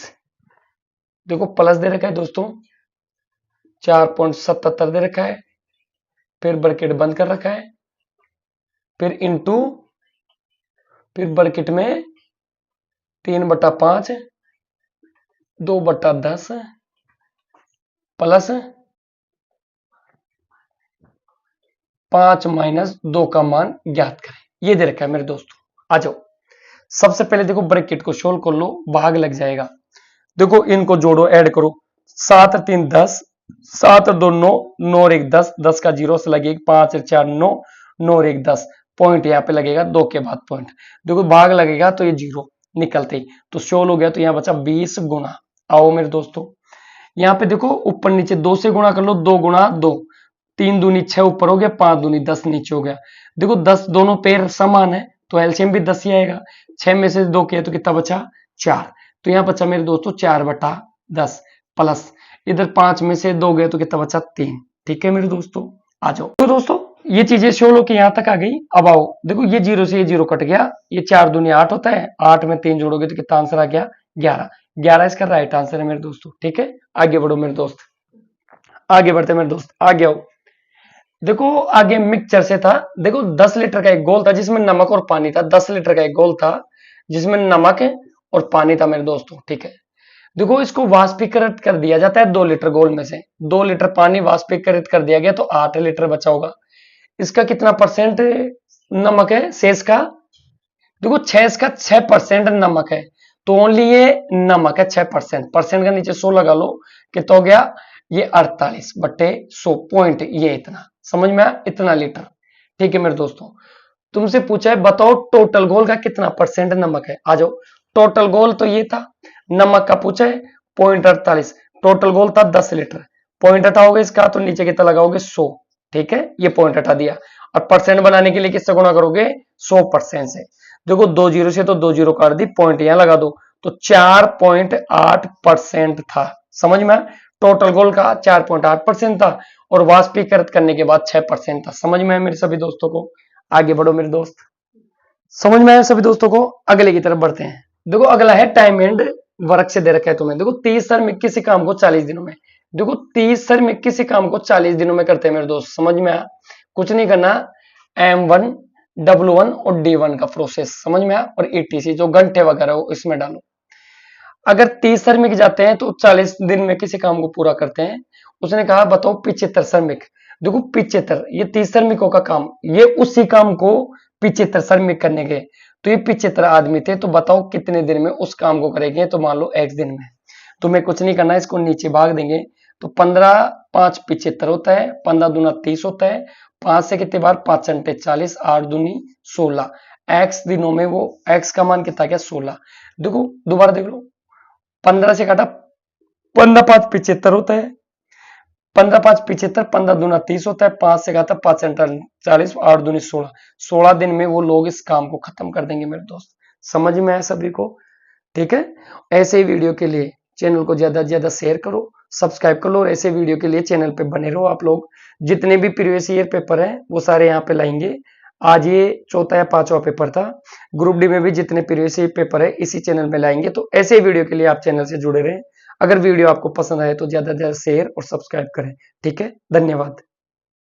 देखो प्लस दे रखा है दोस्तों, 4.77 दे रखा है, फिर ब्रैकेट बंद कर रखा है, फिर इंटू, फिर ब्रैकेट में 3/5, 2/10 प्लस 5 माइनस 2 का मान ज्ञात करें, ये दे रखा है मेरे दोस्तों। आ जाओ सबसे पहले देखो ब्रैकेट को सोल्व कर लो, भाग लग जाएगा। देखो इनको जोड़ो, ऐड करो, 7 3 10, 7 2 9, 9 और 1 10, 10 का 0 से लगेगा, 5 4 9, 9 और 1 10, पॉइंट यहाँ पे लगेगा 2 के बाद पॉइंट, देखो भाग लगेगा तो ये 0 निकलते ही तो सोल्व हो गया, तो यहाँ बचा 20 गुना। आओ मेरे दोस्तों यहाँ पे देखो ऊपर नीचे 2 से गुणा कर लो, 2 गुणा 2, 3 दूनी 6 ऊपर हो गया, 5 दूनी 10 नीचे हो गया। देखो 10 दोनों पेयर समान है तो एलसीएम भी 10 ही आएगा, 6 में से 2 किया तो कितना बचा? 4, तो यहाँ बचा मेरे दोस्तों 4/10 प्लस इधर 5 में से 2 गए तो कितना बचा? 3। ठीक है मेरे दोस्तों, आ जाओ। तो दोस्तों ये चीजें सोल्व के यहाँ तक आ गई। अब आओ देखो ये 0 से ये 0 कट गया, ये 4 दूनी 8 होता है, 8 में 3 जोड़ोगे तो कितना आंसर आ गया? 11। 11 इसका राइट आंसर है मेरे दोस्तों। ठीक है, आगे बढ़ो मेरे दोस्त, आगे बढ़ते मेरे दोस्त, आगे आओ। देखो आगे मिक्सचर से था, देखो 10 लीटर का एक गोल था जिसमें नमक और पानी था, 10 लीटर का एक गोल था जिसमें नमक और पानी था मेरे दोस्तों। ठीक है, देखो इसको वाष्पीकृत कर दिया जाता है 2 लीटर गोल में से, 2 लीटर पानी वाष्पीकृत कर दिया गया तो 8 लीटर बचा होगा। इसका कितना परसेंट नमक है शेष का? देखो 6 का 6% नमक है, तो ओनली ये नमक है 6%, परसेंट का नीचे 100 लगा लो, कितना हो गया? ये 48/100 पॉइंट, ये इतना। समझ में आया? इतना लीटर। ठीक है मेरे दोस्तों, तुमसे पूछा है बताओ टोटल घोल का कितना परसेंट नमक है। आ जाओ, टोटल घोल तो ये था, नमक का पूछा है 0.48, टोटल घोल था 10 लीटर, पॉइंट हटाओगे इसका तो नीचे कितना लगाओगे 100, ठीक है, ये पॉइंट हटा दिया। और परसेंट बनाने के लिए किससे गुणा करोगे 100% से। देखो 2 जीरो से तो 2 जीरो काट दी, पॉइंट यहां लगा दो, तो 4.8% था। समझ में, टोटल गोल का 4.8% था और वाष्पीकृत करने के बाद 6% था। समझ में है मेरे सभी दोस्तों को? आगे बढ़ो मेरे दोस्त, समझ में आया सभी दोस्तों को? अगले की तरफ बढ़ते हैं। देखो अगला है टाइम एंड वर्क से दे रखा है तुम्हें। देखो 30 श्रमिक किसी काम को 40 दिनों में, देखो 30 श्रमिक किसी काम को 40 दिनों में करते हैं मेरे दोस्त। समझ में आया? कुछ नहीं करना, M1 W1 और D1 का प्रोसेस समझ में आया, और ETC जो घंटे वगैरह हो इसमें डालो। अगर 30 श्रमिक जाते हैं तो 40 दिन में किसी काम को पूरा करते हैं। उसने कहा बताओ 75 श्रमिक, देखो 75, ये 30 श्रमिकों का काम, ये उसी काम को 75 श्रमिक करने गए, तो ये 75 आदमी थे, तो बताओ कितने दिन में उस काम को करेंगे। तो मान लो x दिन में, तुम्हें कुछ नहीं करना, इसको नीचे भाग देंगे, तो 15 5 75 होता है, 15 दूना 30 होता है, 5 से कितने बार 5 अंटे 40, 8 दूनी 16, x दिनों में वो x का मान कितना क्या 16। देखो दोबारा देख लो, 15 से काटा 15 5 75 होता है, 15 5 75, 15 दूना 30 होता है, 5 से काटा 5 अंटा 40, 8 दूनी 16, 16 दिन में वो लोग इस काम को खत्म कर देंगे मेरे दोस्त। समझ में आया सभी को? ठीक है, ऐसे ही वीडियो के लिए चैनल को ज्यादा से ज्यादा शेयर करो, सब्सक्राइब कर लो, और ऐसे वीडियो के लिए चैनल पे बने रहो आप लोग। जितने भी प्रीवियस ईयर पेपर हैं वो सारे यहाँ पे लाएंगे। आज ये चौथा या पांचवा पेपर था, ग्रुप डी में भी जितने प्रीवियस ईयर पेपर है इसी चैनल में लाएंगे। तो ऐसे वीडियो के लिए आप चैनल से जुड़े रहें। अगर वीडियो आपको पसंद आए तो ज्यादा से ज्यादा शेयर और सब्सक्राइब करें। ठीक है, धन्यवाद।